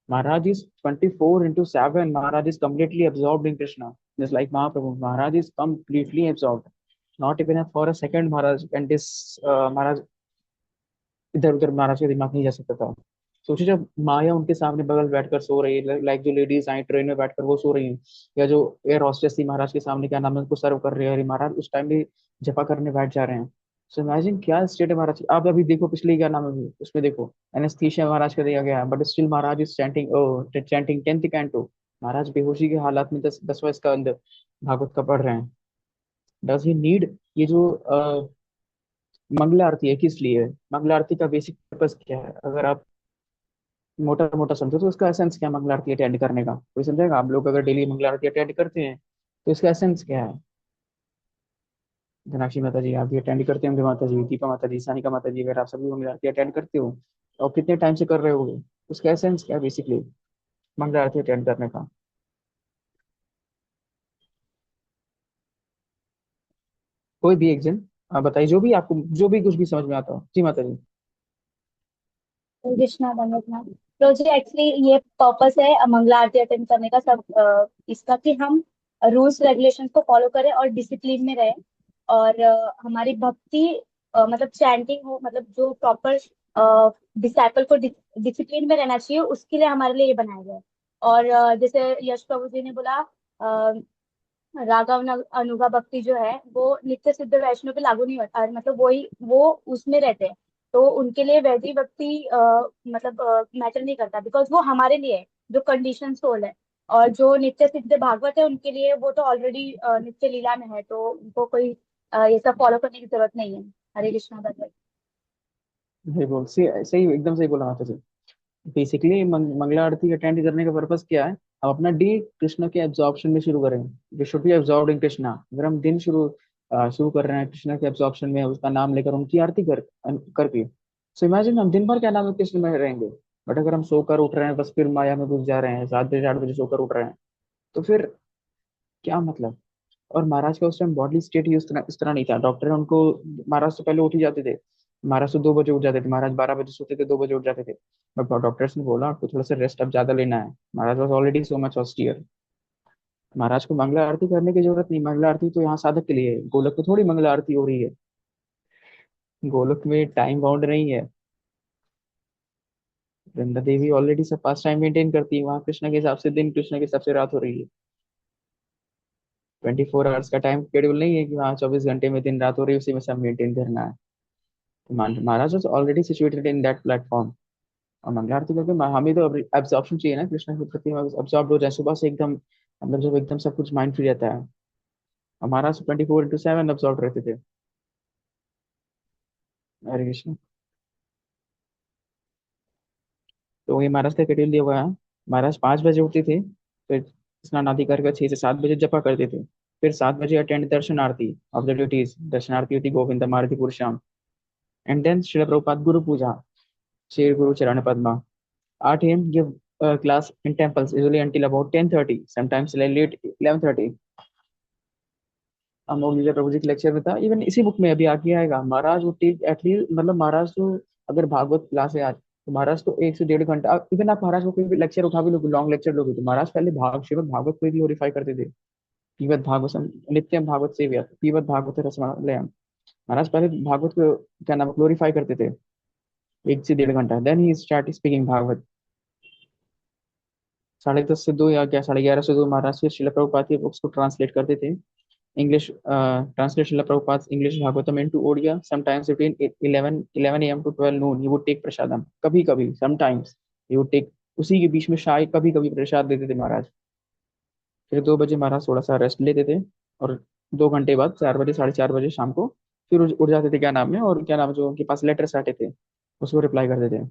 Maharaj is 24/7। Maharaj is completely absorbed in Krishna, just like Mahaprabhu. Maharaj is completely absorbed, not even for a second Maharaj and this Maharaj इधर उधर महाराज का दिमाग नहीं जा सकता था। सोचिए जब माया उनके सामने बगल बैठकर सो रही है, लाइक जो लेडीज आई ट्रेन में बैठकर वो सो रही हैं, या जो एयर हॉस्टेस थी महाराज के सामने क्या नाम है उनको सर्व कर रही है, अरे महाराज उस टाइम भी जपा करने बैठ जा रहे हैं। सो इमेजिन क्या स्टेट है महाराज की। आप अभी देखो पिछले क्या नाम है उसमें देखो, एनेस्थीसिया महाराज का दिया गया है, but still Maharaj is chanting, oh chanting 10th canto. Maharaj बेहोशी के हालात में 10वां स्कंद भागवत का पढ़ रहे हैं। डज ही नीड ये जो मंगला आरती है किस लिए है? मंगला आरती का बेसिक पर्पस क्या है? अगर आप मोटा मोटा समझो तो उसका एसेंस क्या है मंगला आरती अटेंड करने का? कोई समझेगा? आप लोग अगर डेली मंगला आरती अटेंड करते हैं तो इसका एसेंस क्या है? धनाक्षी माता जी आप भी अटेंड करते होंगे, माता जी दीपा माता जी, सानिका माता जी, अगर आप सभी मंगला आरती अटेंड करते हो और कितने टाइम से कर रहे होगे, उसका एसेंस क्या है बेसिकली मंगला आरती अटेंड करने का? कोई भी एक जन आप बताइए, जो भी आपको जो भी कुछ भी समझ में आता हो। जी माता जी। कृष्णा धन्यवाद। तो जी एक्चुअली ये पर्पस है मंगला आरती अटेंड करने का सब इसका कि हम रूल्स रेगुलेशंस को फॉलो करें और डिसिप्लिन में रहें, और हमारी भक्ति मतलब चैंटिंग हो, मतलब जो प्रॉपर डिसाइपल को डिसिप्लिन में रहना चाहिए, उसके लिए हमारे लिए ये बनाया गया है। और जैसे यश प्रभु जी ने बोला, राघव अनुगा भक्ति जो है वो नित्य सिद्ध वैष्णव पे लागू नहीं होता, मतलब वही वो उसमें रहते हैं। तो उनके लिए वैदिक भक्ति मतलब मैटर नहीं करता, बिकॉज वो हमारे लिए है जो कंडीशन सोल है। और जो नित्य सिद्ध भागवत है उनके लिए वो तो ऑलरेडी नित्य लीला में है, तो उनको कोई ये सब फॉलो करने की जरूरत नहीं है। हरे कृष्णा भगवत। सही बोल, सही सही एकदम सही बोला माता जी। बेसिकली मंगला आरती अटेंड करने का पर्पस क्या है? हम अपना डे कृष्ण के एब्जॉर्प्शन में शुरू करें। We should be absorbed in Krishna. अगर हम दिन शुरू कर रहे हैं कृष्ण के एब्जॉर्प्शन में, उसका नाम लेकर उनकी आरती करके, सो इमेजिन हम दिन भर क्या नाम है कृष्ण में रहेंगे। बट अगर हम सोकर उठ रहे हैं बस फिर माया में घुस जा रहे हैं, 7 बजे 8 बजे सोकर उठ रहे हैं, तो फिर क्या मतलब? और महाराज का उस टाइम बॉडी स्टेट ही इस तरह नहीं था। डॉक्टर उनको, महाराज तो पहले उठ ही जाते थे। महाराज तो 2 बजे उठ जाते थे, महाराज 12 बजे सोते थे, 2 बजे उठ जाते थे। बट डॉक्टर्स ने बोला आपको थोड़ा सा रेस्ट अब ज्यादा लेना है। Maharaj was already so much austere. Maharaj को मंगला आरती करने की जरूरत नहीं। मंगला आरती तो यहाँ साधक के लिए है, गोलक में थोड़ी मंगला आरती हो रही है। गोलक में टाइम बाउंड नहीं है। वृंदा देवी ऑलरेडी सब पास टाइम मेंटेन करती है, वहाँ कृष्ण के हिसाब से दिन, कृष्ण के हिसाब से रात हो रही है। 24 आवर्स का टाइम शेड्यूल नहीं है कि हाँ 24 घंटे में दिन रात हो रही है, उसी में सब मेंटेन करना है। तो Maharaj was already situated in that platform. और मंगला आरती करके हमें तो एब्जॉर्प्शन चाहिए ना कृष्ण के प्रति, अब्जॉर्ब हो जाए सुबह से एकदम, मतलब जब एकदम सब कुछ माइंड फ्री रहता है। और महाराज 24/7 अब्जॉर्ब रहते थे। हरे कृष्ण। तो ये महाराज का शेड्यूल दिया हुआ है। महाराज 5 बजे उठते थे, फिर स्नान आदि करके 6 से 7 बजे जपा करते थे। फिर 7 बजे attend darshan aarti of the duties, darshan aarti होती गोविंद मारुति पुरुषाम। एंड देन श्रील प्रभुपाद गुरु पूजा, श्री गुरु चरण Padma. 8 a.m. give class in temples usually until about 10:30, sometimes late 11:30। अमोघ प्रभु जी के लेक्चर में था, इवन इसी बुक में अभी आगे आएगा, महाराज वो टेक एटलीस्ट, मतलब महाराज तो अगर भागवत क्लास है आज, तो महाराज तो 1 से 1.5 घंटा, इवन आप महाराज को कोई भी लेक्चर उठा भी लोगे, लॉन्ग लेक्चर लोगे, तो महाराज पहले श्रीमद् भागवत को ग्लोरीफाई करते थे। पीवत भागवत नित्यम भागवत सेव्य, पीवत भागवत रसमालयम। महाराज पहले भागवत को क्या नाम ग्लोरीफाई करते थे 1 से 1.5 घंटा, then he start speaking Bhagavat. 10:30 से 2 या क्या 11:30 से 2 महाराज फिर शिला प्रभुपाद की बुक्स को ट्रांसलेट करते थे। English translate Srila Prabhupada's English Bhagavatam into Odia. Sometimes between 11 a.m. to 12 noon, he would take prasadam. कभी कभी sometimes he would take, उसी के बीच में शायद कभी कभी प्रसाद देते थे महाराज। फिर 2 बजे महाराज थोड़ा सा रेस्ट लेते थे, और 2 घंटे बाद 4 बजे 4:30 बजे शाम को फिर उठ जाते थे, क्या नाम है, और क्या नाम है, जो उनके पास लेटर्स आते थे उसको रिप्लाई करते थे।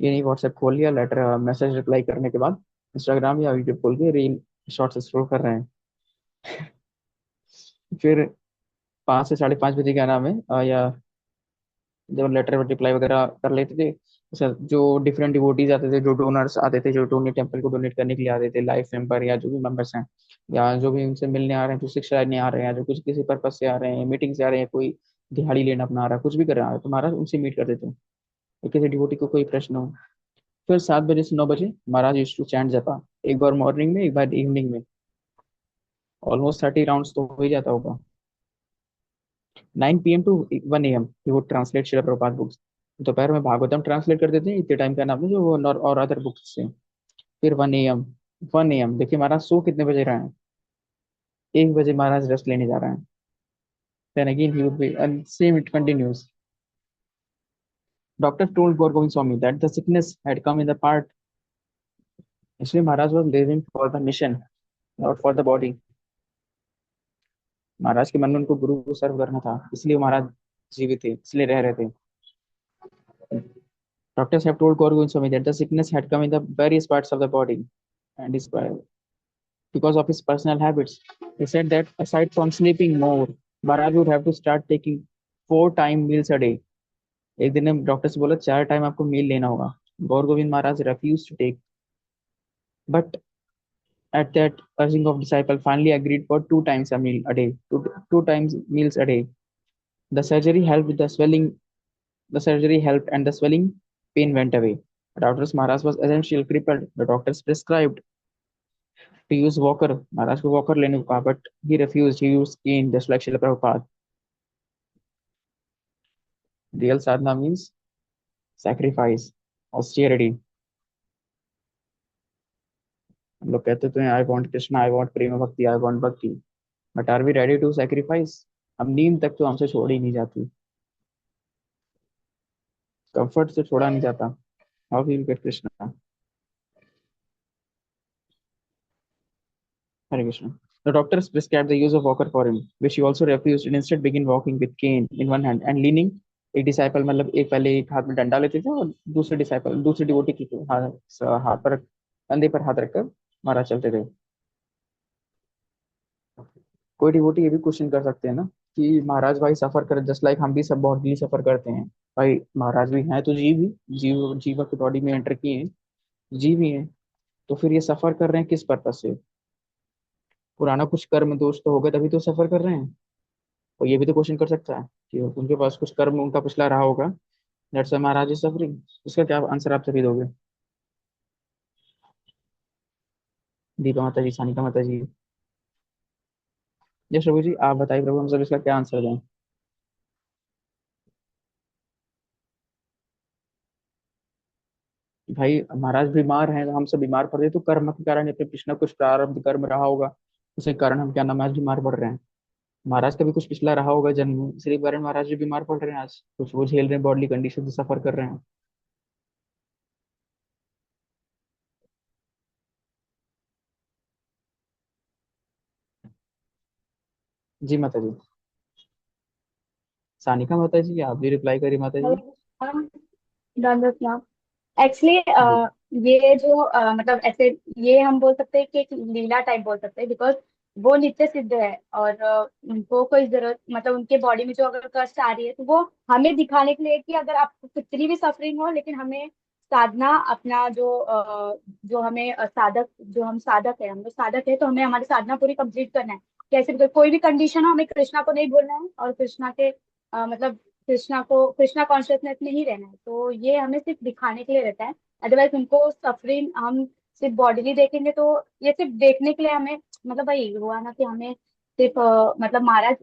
ये नहीं व्हाट्सएप खोल लिया, लेटर मैसेज रिप्लाई करने के बाद इंस्टाग्राम या यूट्यूब खोल के रील शॉर्ट्स स्क्रॉल कर रहे हैं। फिर 5 से 5:30 बजे क्या नाम है, या जब लेटर रिप्लाई वगैरह कर लेते थे, सर जो डिफरेंट डिवोटीज आते थे, जो डोनर्स आते थे, जो डोनेट टेम्पल को डोनेट करने के लिए आते थे, लाइफ मेंबर या जो भी मेंबर्स हैं, या जो भी उनसे मिलने आ रहे हैं, जो शिक्षा लेने आ रहे हैं, जो कुछ किसी पर्पज से आ रहे हैं, मीटिंग से आ रहे हैं, कोई दिहाड़ी लेना अपना आ रहा है, कुछ भी कर रहा है, तो महाराज उनसे मीट करते थे। तो किसी डिवोटी को कोई प्रश्न हो। फिर 7 बजे से 9 बजे महाराज यूज्ड टू चैंट जपा, एक बार मॉर्निंग में, एक बार इवनिंग में। ऑलमोस्ट 30 राउंड्स तो हो ही जाता होगा। 9 p.m. to 1 a.m. He would translate Shila Prabhupada books. दोपहर में भागवतम ट्रांसलेट कर देते हैं, इतने टाइम का नाम है जो वो और अदर बुक्स से। फिर 1 a.m. देखिए महाराज सो कितने बजे रहे हैं, 1 बजे महाराज रेस्ट लेने जा रहे हैं। Then again he would be, and same it continues. Doctor told Gaur Govind Swami that the sickness had come in the part, इसलिए Maharaj was living for the mission, not for the body. Maharaj के मन में उनको गुरु को सर्व करना था, इसलिए महाराज जीवित थे, इसलिए रह रहे थे। Doctors have told Gaur Govind Swami that the sickness had come in the various parts of the body, and is because of his personal habits. He said that aside from sleeping more, Maharaj would have to start taking 4 time meals a day. एक दिन ने doctor से बोला 4 time आपको मील लेना होगा। गौर गोविंद महाराज refused to take, but at that urging of disciple finally agreed for 2 times a meal a day, two times meals a day. The surgery helped with the swelling. The surgery helped, and the swelling pain went away. Doctors Maharaj was essentially crippled. The doctors prescribed to use walker, महाराज को walker लेने को कहा, but he refused. He used cane, just like Srila Prabhupada. Real sadhana means sacrifice, austerity. हम लोग कहते तो हैं I want Krishna, I want prem bhakti, I want bhakti, but are we ready to sacrifice? अब नींद तक तो हमसे छोड़ी नहीं जाती, कंफर्ट से छोड़ा नहीं जाता। How will get Krishna? Hare Krishna. The doctors prescribed the use of walker for him, which he also refused, and instead began walking with cane in one hand and leaning। एक डिसाइपल, मतलब एक पहले एक हाथ में डंडा लेते थे, और दूसरे डिसाइपल दूसरे डिवोटी की हाथ पर, कंधे पर हाथ रखकर महाराज चलते थे। कोई डिवोटी ये भी क्वेश्चन कर सकते हैं ना कि महाराज भाई सफर कर, जस्ट लाइक हम भी सब बॉडी सफर करते हैं। भाई महाराज भी हैं तो जीव भी, जीव की बॉडी में एंटर किए हैं, जीव ही हैं, तो फिर ये सफर कर रहे हैं किस पर्पज से? पुराना कुछ कर्म दोष तो हो गए तभी तो सफर कर रहे हैं। और ये भी तो क्वेश्चन कर सकता है कि उनके पास कुछ कर्म उनका पिछला रहा होगा, that's why Maharaj is suffering. इसका क्या आंसर आप सभी दोगे? दीपा माता जी, सानिका माता जी, जय प्रभु जी, आप बताइए प्रभु, हम सब इसका क्या आंसर दें? भाई महाराज बीमार हैं, हम सब बीमार पड़ रहे, तो कर्म के कारण या फिर पिछला कुछ प्रारब्ध कर्म रहा होगा, उसी कारण हम क्या नाम है, आज बीमार पड़ रहे हैं। महाराज का भी कुछ पिछला रहा होगा जन्म, इसी कारण महाराज जी बीमार पड़ रहे हैं, आज कुछ वो झेल रहे हैं, बॉडी कंडीशन से सफर कर रहे हैं। जी माता जी। सानिका माता जी, आप भी रिप्लाई करिए माता जी। हम दंडवत नाम। एक्चुअली ये जो मतलब ऐसे ये हम बोल सकते हैं कि एक लीला टाइप बोल सकते हैं, बिकॉज वो नित्य सिद्ध है और उनको कोई जरूरत मतलब उनके बॉडी में जो अगर कष्ट आ रही है तो वो हमें दिखाने के लिए कि अगर आपको कितनी भी सफरिंग हो, लेकिन हमें साधना अपना जो हमें साधक जो हम साधक है, हम लोग साधक है तो हमें हमारी साधना पूरी कंप्लीट करना है। कैसे भी कोई भी कंडीशन हो, हमें कृष्णा को नहीं भूलना है और कृष्णा के मतलब कृष्णा कॉन्शियसनेस में ही रहना है। तो ये हमें सिर्फ दिखाने के लिए रहता है। अदरवाइज उनको सफरिंग हम सिर्फ बॉडीली देखेंगे तो ये सिर्फ देखने के लिए हमें मतलब वही हुआ ना कि हमें सिर्फ मतलब महाराज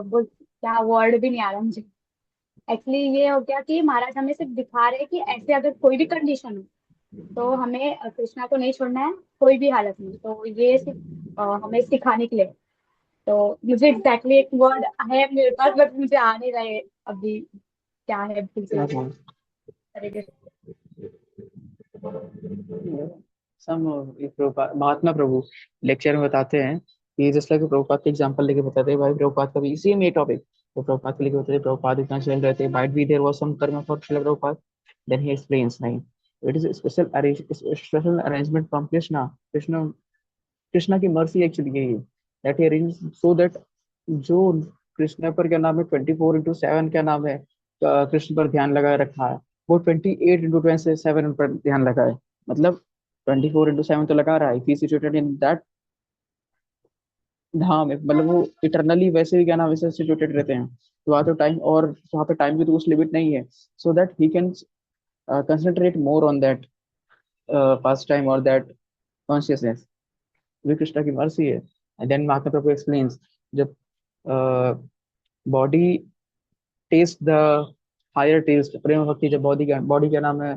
वो क्या वर्ड भी नहीं आ रहा मुझे। एक्चुअली ये हो गया कि महाराज हमें सिर्फ दिखा रहे हैं कि ऐसे अगर कोई भी कंडीशन हो तो हमें कृष्णा को नहीं छोड़ना है कोई भी हालत में। तो ये सिर्फ हमें सिखाने के लिए। तो मुझे एग्जैक्टली एक वर्ड है मेरे पास बट मुझे आ नहीं रहा है अभी क्या है बिल्कुल से। हाँ, तरीके सम महात्मा प्रभु लेक्चर में बताते हैं कि जस्ट लाइक प्रभुपाद के एग्जांपल लेके बताते हैं, भाई प्रभुपाद का भी इसी में टॉपिक, तो प्रभुपाद के लेके बताते हैं प्रभुपाद इतना चल रहे थे, might be there was some karma for Srila Prabhupada, then he explains नहीं, it is special arrangement from Krishna, Krishna की मर्जी एक्चुअली यही है that he arrange so that जो कृष्णा पर क्या नाम है 24/7 क्या नाम है कृष्ण पर ध्यान लगाए रखा है, वो 28/27 पर ध्यान लगाए, मतलब 24/7 तो लगा रहा है, ही सिचुएटेड इन दैट धाम है, मतलब वो इटरनली वैसे भी क्या नाम वैसे सिचुएटेड रहते हैं, तो वहाँ तो टाइम और वहाँ पे टाइम की तो कुछ लिमिट नहीं है, so that he can concentrate more on that pastime और दैट कॉन्शियसनेस, भी कृष्णा की मर्जी है। And then Mahatma Prabhu explains, जब body taste the higher taste prem bhakti, जब बॉडी क्या नाम है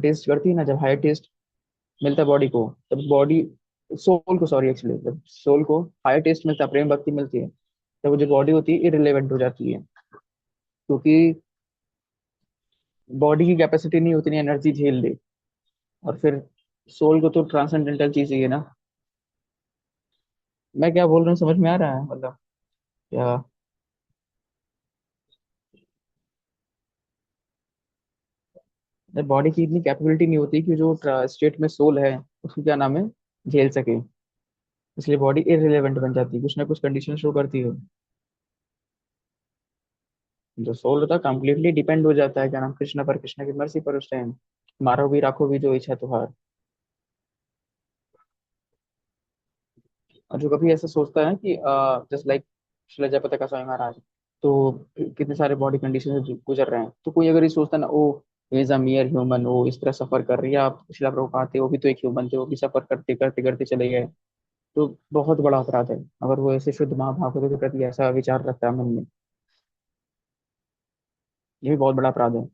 टेस्ट करती है ना, जब हायर टेस्ट मिलता है बॉडी को, तब बॉडी सोल को सॉरी एक्चुअली जब सोल को हायर टेस्ट मिलता है, प्रेम भक्ति मिलती है, तब वो जो बॉडी होती है इरिलेवेंट हो जाती है, क्योंकि बॉडी की कैपेसिटी नहीं उतनी एनर्जी झेल ले, और फिर सोल को तो ट्रांसेंडेंटल चीज ही है ना। मैं क्या बोल रहा हूँ समझ में आ रहा है मतलब क्या, बॉडी की इतनी कैपेबिलिटी नहीं होती कि जो स्टेट में सोल है उसको क्या नाम है झेल सके, इसलिए बॉडी इररिलेवेंट बन जाती है, कुछ ना कुछ कंडीशन शो करती है, जो सोल होता है कम्प्लीटली डिपेंड हो जाता है क्या नाम कृष्ण पर, कृष्ण की मर्जी पर उस टाइम, मारो भी राखो भी जो इच्छा तुहार। और जो कभी ऐसा सोचता है कि जस्ट लाइक शिला जयपताका स्वामी महाराज, तो कितने सारे बॉडी कंडीशन से गुजर रहे हैं, तो कोई अगर ये सोचता ना ओ इज अ मियर ह्यूमन, वो इस तरह सफर कर रही है, आप शिला प्रभुपाद थे वो भी तो एक ह्यूमन थे, वो भी सफर करते करते करते चले गए, तो बहुत बड़ा अपराध है अगर वो ऐसे शुद्ध महाभारत के प्रति ऐसा विचार रखता है मन में, ये भी बहुत बड़ा अपराध है।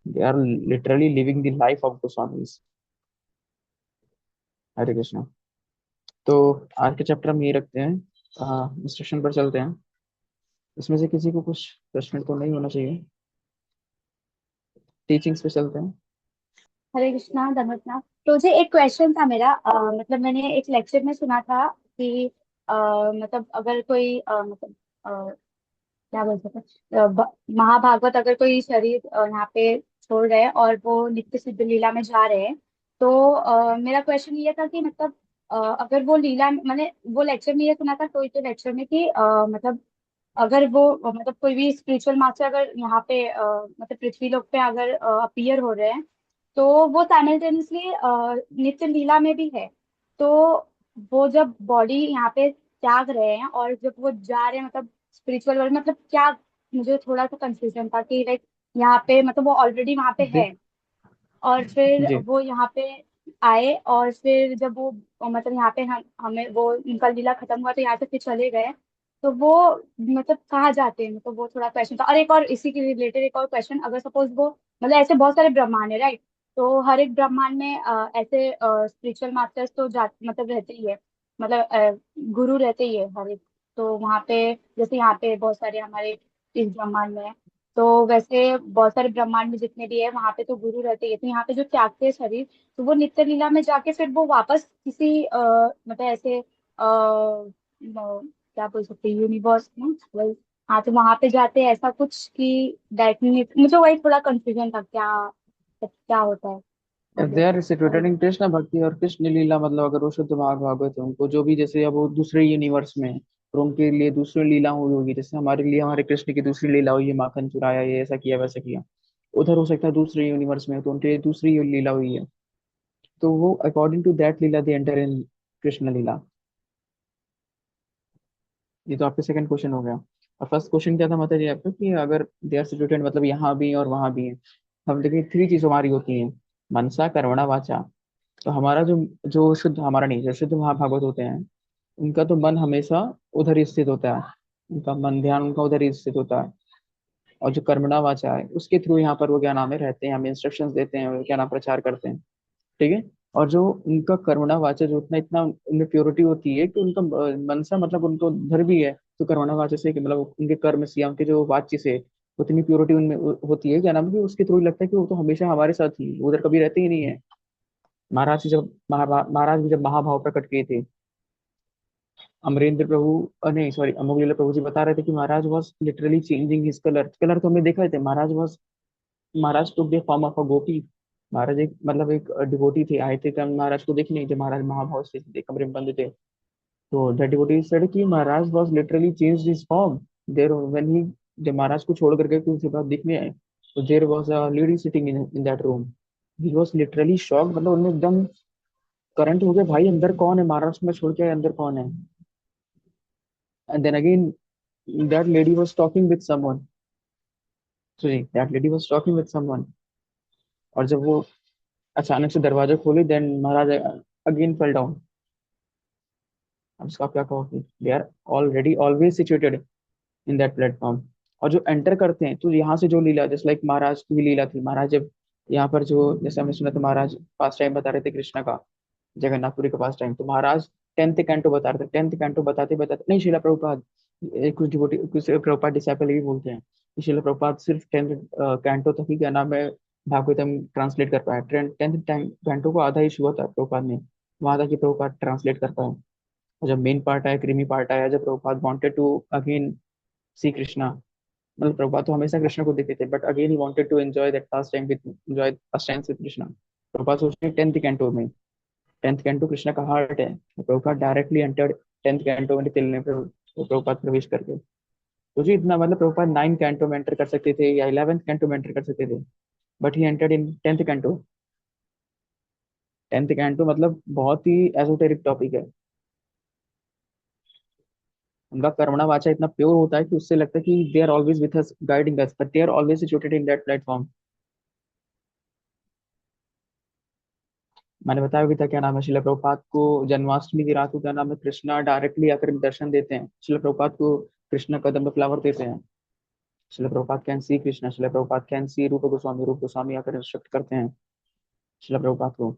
They are literally living the life of Goswamis. Hare Krishna. तो आज के चैप्टर हम ये रखते हैं, इंस्ट्रक्शन पर चलते हैं, इसमें से किसी को कुछ प्रश्न तो नहीं होना चाहिए, टीचिंग्स पे चलते हैं। हरे कृष्णा धर्मरत्ना। तो मुझे एक क्वेश्चन था मेरा मतलब मैंने एक लेक्चर में सुना था कि अ, मतलब अगर कोई मतलब क्या बोल सकते हैं महाभागवत अगर कोई शरीर यहाँ पे छोड़ रहे हैं और वो नित्य सिद्ध लीला में जा रहे हैं, तो मेरा क्वेश्चन ये था कि मतलब अगर वो लीला मैंने वो लेक्चर में ये सुना था कोई तो लेक्चर में कि मतलब अगर वो मतलब कोई भी स्पिरिचुअल मास्टर अगर यहाँ पे मतलब पृथ्वी लोक पे अगर अपीयर हो रहे हैं तो वो साइमल्टेनियसली नित्य लीला में भी है। तो वो जब बॉडी यहाँ पे त्याग रहे हैं और जब वो जा रहे हैं मतलब स्पिरिचुअल वर्ल्ड मतलब क्या, मुझे थोड़ा सा कंफ्यूजन था कि लाइक यहाँ पे मतलब वो ऑलरेडी वहाँ पे जी है और फिर जी वो यहाँ पे आए और फिर जब वो मतलब यहाँ पे हमें वो उनका लीला खत्म हुआ तो यहाँ से फिर चले गए, तो वो मतलब कहाँ जाते हैं, मतलब वो थोड़ा क्वेश्चन था। और एक और इसी के रिलेटेड एक और क्वेश्चन, अगर सपोज वो मतलब ऐसे बहुत सारे ब्रह्मांड है राइट, तो हर एक ब्रह्मांड में ऐसे स्पिरिचुअल मास्टर्स तो जा मतलब रहते ही है, मतलब गुरु रहते ही है हर एक। तो वहाँ पे जैसे यहाँ पे बहुत सारे हमारे इस ब्रह्मांड में है, तो वैसे बहुत सारे ब्रह्मांड में जितने भी है वहां पे तो गुरु रहते ही है। तो यहाँ पे जो त्यागते हैं शरीर, तो वो नित्य लीला में जाके फिर वो वापस किसी मतलब ऐसे क्या बोल सकते हैं यूनिवर्स में हाँ, तो वहां पे जाते हैं ऐसा कुछ कि दैट मीन मुझे वही थोड़ा कंफ्यूजन था, क्या क्या होता है दे मतलब। आर सिचुएटेड वही। इन कृष्ण भक्ति और कृष्ण लीला, मतलब अगर वो शुद्ध भागवत है उनको जो भी, जैसे अब वो दूसरे यूनिवर्स में है, तो उनके लिए दूसरी लीला हुई होगी, जैसे हमारे लिए हमारे कृष्ण की दूसरी लीला हुई है, माखन चुराया, ये ऐसा किया वैसा किया। उधर हो सकता है दूसरे यूनिवर्स में, तो उनके लिए दूसरी लीला हुई है, तो वो according to that lila they enter in Krishna lila. ये तो आपका सेकंड क्वेश्चन हो गया। और फर्स्ट क्वेश्चन क्या था मतलब ये आपका, कि अगर दे आर सिचुएटेड मतलब यहाँ भी और वहां भी है। हम देखिए थ्री चीज हमारी होती हैं, मनसा कर्मणा वाचा। तो हमारा जो जो शुद्ध, हमारा नहीं, जो शुद्ध महाभागवत होते हैं, उनका तो मन हमेशा उधर ही स्थित होता है, उनका मन ध्यान उनका उधर ही स्थित होता है। और जो कर्मणा वाचा है उसके थ्रू यहाँ पर वो क्या नाम है रहते हैं, हमें इंस्ट्रक्शंस देते हैं, वो क्या नाम प्रचार करते हैं। ठीक है। और जो उनका कर्मणा वाचा जो उतना इतना उनमें प्योरिटी होती है कि उनका मनसा मतलब उनको उधर भी है, तो कर्मणा वाचा से कि मतलब उनके कर्म से या उनके जो वाच्य से उतनी प्योरिटी उनमें होती है, क्या नाम है कि उसके थ्रू लगता है कि वो तो हमेशा हमारे साथ ही, वो उधर कभी रहते ही नहीं है। महाराज भी जब महाभाव प्रकट किए थे, अमरेंद्र प्रभु, नहीं सॉरी, अमोघलीला प्रभु जी बता रहे थे कि Maharaj was literally changing his colour, colour तो हमने देखा ही थे, Maharaj took the form of a gopi. Maharaj एक मतलब एक डिवोटी थे, आए थे तब महाराज को देखने, जब महाराज महाभाव से थे, कमरे में बंद थे। तो द डिवोटी सेड कि Maharaj was literally changed his form there when he, जब महाराज को छोड़ करके कुछ उसके बाद दिखने आए, तो there was a lady sitting in that room. He was literally shocked, मतलब उन्हें एकदम करंट हो गया, भाई अंदर कौन है, महाराज को मैं छोड़ के आया, अंदर कौन है। And then again that lady was talking with someone, sorry that lady was talking with someone. और जब वो अचानक से दरवाजा खोले, then Maharaj again fell down. अब इसका आप क्या कहोगे, they are already always situated in that platform. और जो एंटर करते हैं तो यहाँ से जो लीला, जैसे लाइक महाराज की भी लीला थी, महाराज जब यहाँ पर जो, जैसे हमने सुना था महाराज पास टाइम बता रहे थे कृष्णा का, जगन्नाथपुरी का पास टाइम, तो महाराज 10th कैंटो बता रहे थे, 10th कैंटो बताते बताते नहीं, शिला प्रभुपाद, कुछ डिवोटी कुछ प्रभुपाद डिसाइपल भी बोलते हैं कि शिला प्रभुपाद सिर्फ 10th कैंटो तक ही क्या नाम है भागवतम ट्रांसलेट कर पाया, 10th कैंटो को आधा ही हुआ था प्रभुपाद ने, वहां तक कि प्रभुपाद ट्रांसलेट कर पाए। और जब मेन पार्ट आया, क्रीमी पार्ट आया, जब Prabhupada wanted to again see Krishna, मतलब प्रभुपाद तो हमेशा कृष्ण को देखते थे, but again he wanted to enjoy that pastime with, enjoy pastime with Krishna. Prabhupada सोचते 10th कैंटो में, 10th कैंटो कृष्णा का हार्ट है, तो Prabhupada directly entered 10th canto में तिलने पर, तो प्रभुपाद प्रवेश करके, तो जी इतना मतलब प्रभुपाद 9 कैंटो में एंटर कर सकते थे या 11th कैंटो में एंटर कर सकते थे, but he entered in 10th canto. 10th canto मतलब बहुत ही एजोटेरिक टॉपिक है। उनका कर्मणा वाचा इतना प्योर होता है कि उससे लगता है कि they are always with us guiding us, but they are always situated in that platform. मैंने बताया भी था, क्या नाम है, शिला प्रभुपाद को जन्माष्टमी की रात को क्या नाम है कृष्णा डायरेक्टली आकर दर्शन देते हैं, शिला प्रभुपाद को कृष्णा कदम में फ्लावर देते हैं। शिला Prabhupada can see Krishna, Shila Prabhupada can see रूप गोस्वामी, रूप गोस्वामी आकर इंस्ट्रक्ट करते हैं शिला प्रभुपाद को।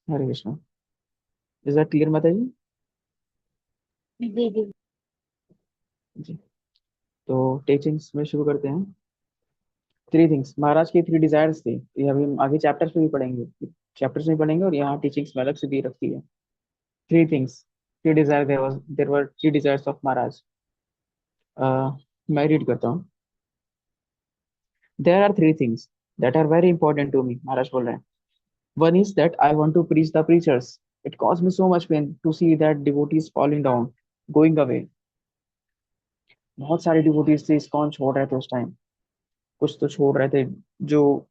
हरे कृष्णा। इज दैट क्लियर माता जी? जी जी। जी। तो टीचिंग्स में शुरू करते हैं। थ्री थिंग्स, महाराज की थ्री डिजायर्स थी, ये अभी हम आगे चैप्टर्स में भी पढ़ेंगे, चैप्टर्स में पढ़ेंगे, और यहाँ टीचिंग्स में अलग से दी रखी है। Three things, three desire, there were three desires of Maharaj. मैं रीड करता हूँ। There are three things that are very important to me, Maharaj बोल रहे हैं। One is that I want to preach the preachers, it cause me so much pain to see that devotees falling down, going away. बहुत सारे devotees थे ISKCON छोड़ रहे थे उस टाइम, कुछ तो छोड़ रहे थे जो,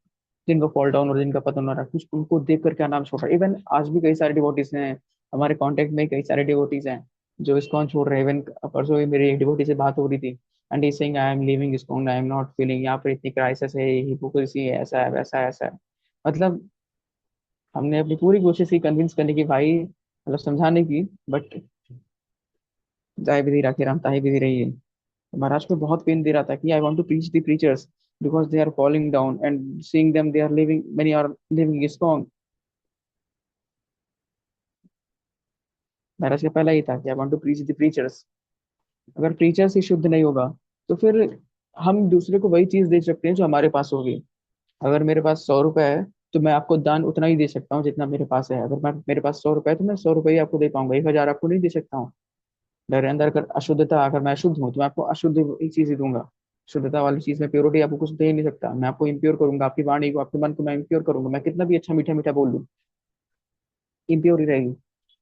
जिनका फॉल डाउन और जिनका पतन हो रहा है, कुछ उनको देख कर क्या नाम छोड़ रहा है। इवन आज भी कई सारे डिवोटीज हैं, हमारे कांटेक्ट में कई सारे डिवोटीज हैं जो इस्कॉन छोड़ रहे हैं। इवन परसों ही मेरी एक डिवोटी से बात हो रही थी, and he saying I am leaving ISKCON, I am not feeling, यहाँ पर इतनी क्राइसिस है, हिपोक्रेसी है, ऐसा है वैसा है ऐसा है। मतलब हमने अपनी पूरी कोशिश की कन्विंस करने की भाई, मतलब समझाने की, बट जाए विधि राखी राम ताहि विधि रही है। तो महाराज को बहुत पेन दे रहा था कि I want to preach the preachers because they are falling down and seeing them they are living, many are living ISKCON. Maharaj का पहला ही था कि I want to preach the preachers. अगर प्रीचर्स ही शुद्ध नहीं होगा, तो फिर हम दूसरे को वही चीज दे सकते हैं जो हमारे पास होगी। अगर मेरे पास 100 रुपए है, तो मैं आपको दान उतना ही दे सकता हूँ जितना मेरे पास है। अगर मैं मेरे पास 100 रुपए है, तो मैं 100 रुपये ही आपको दे पाऊंगा, 1000 आपको नहीं दे सकता हूँ। मेरे अंदर अगर अशुद्धता, अगर मैं अशुद्ध हूँ तो मैं आपको अशुद्ध एक चीज ही दूंगा। शुद्धता वाली चीज में, प्योरिटी आपको कुछ दे ही नहीं सकता। मैं आपको इम्प्योर करूंगा, आपकी वाणी को, आपके मन को मैं इम्प्योर करूंगा। मैं कितना भी अच्छा मीठा मीठा बोल लूँ, इम्प्योर ही रहेगी।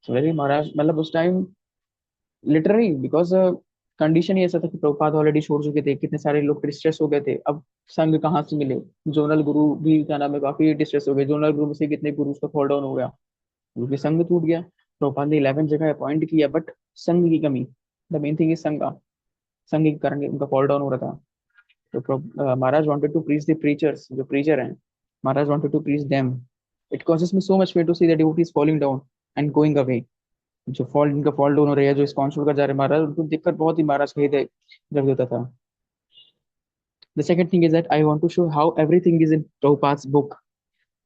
So, वेरी महाराज मतलब उस टाइम लिटरली बिकॉज कंडीशन ही ऐसा था कि प्रभुपाद ऑलरेडी छोड़ चुके थे, कितने सारे लोग डिस्ट्रेस हो गए थे। अब संघ कहाँ से मिले? जोनल गुरु भी क्या नाम है, काफी डिस्ट्रेस हो गए। जोनल गुरु में से कितने गुरु का फॉल डाउन हो गया, क्योंकि संघ टूट गया। प्रभुपाद ने 11 जगह अपॉइंट किया, बट संघ की कमी, द मेन थिंग इज संघ का, संघ के कारण उनका फॉल डाउन हो रहा था। तो Maharaj wanted to preach the preachers, जो प्रीचर हैं, Maharaj wanted to preach them. It causes me so much pain to see the devotees falling down and going away. जो फॉल, इनका फॉल डाउन हो रहा है, जो इस्कॉन छोड़कर जा रहे हैं महाराज, उनको देखकर बहुत ही महाराज का हृदय दर्द होता था। The second thing is that I want to show how everything is in Prabhupada's book.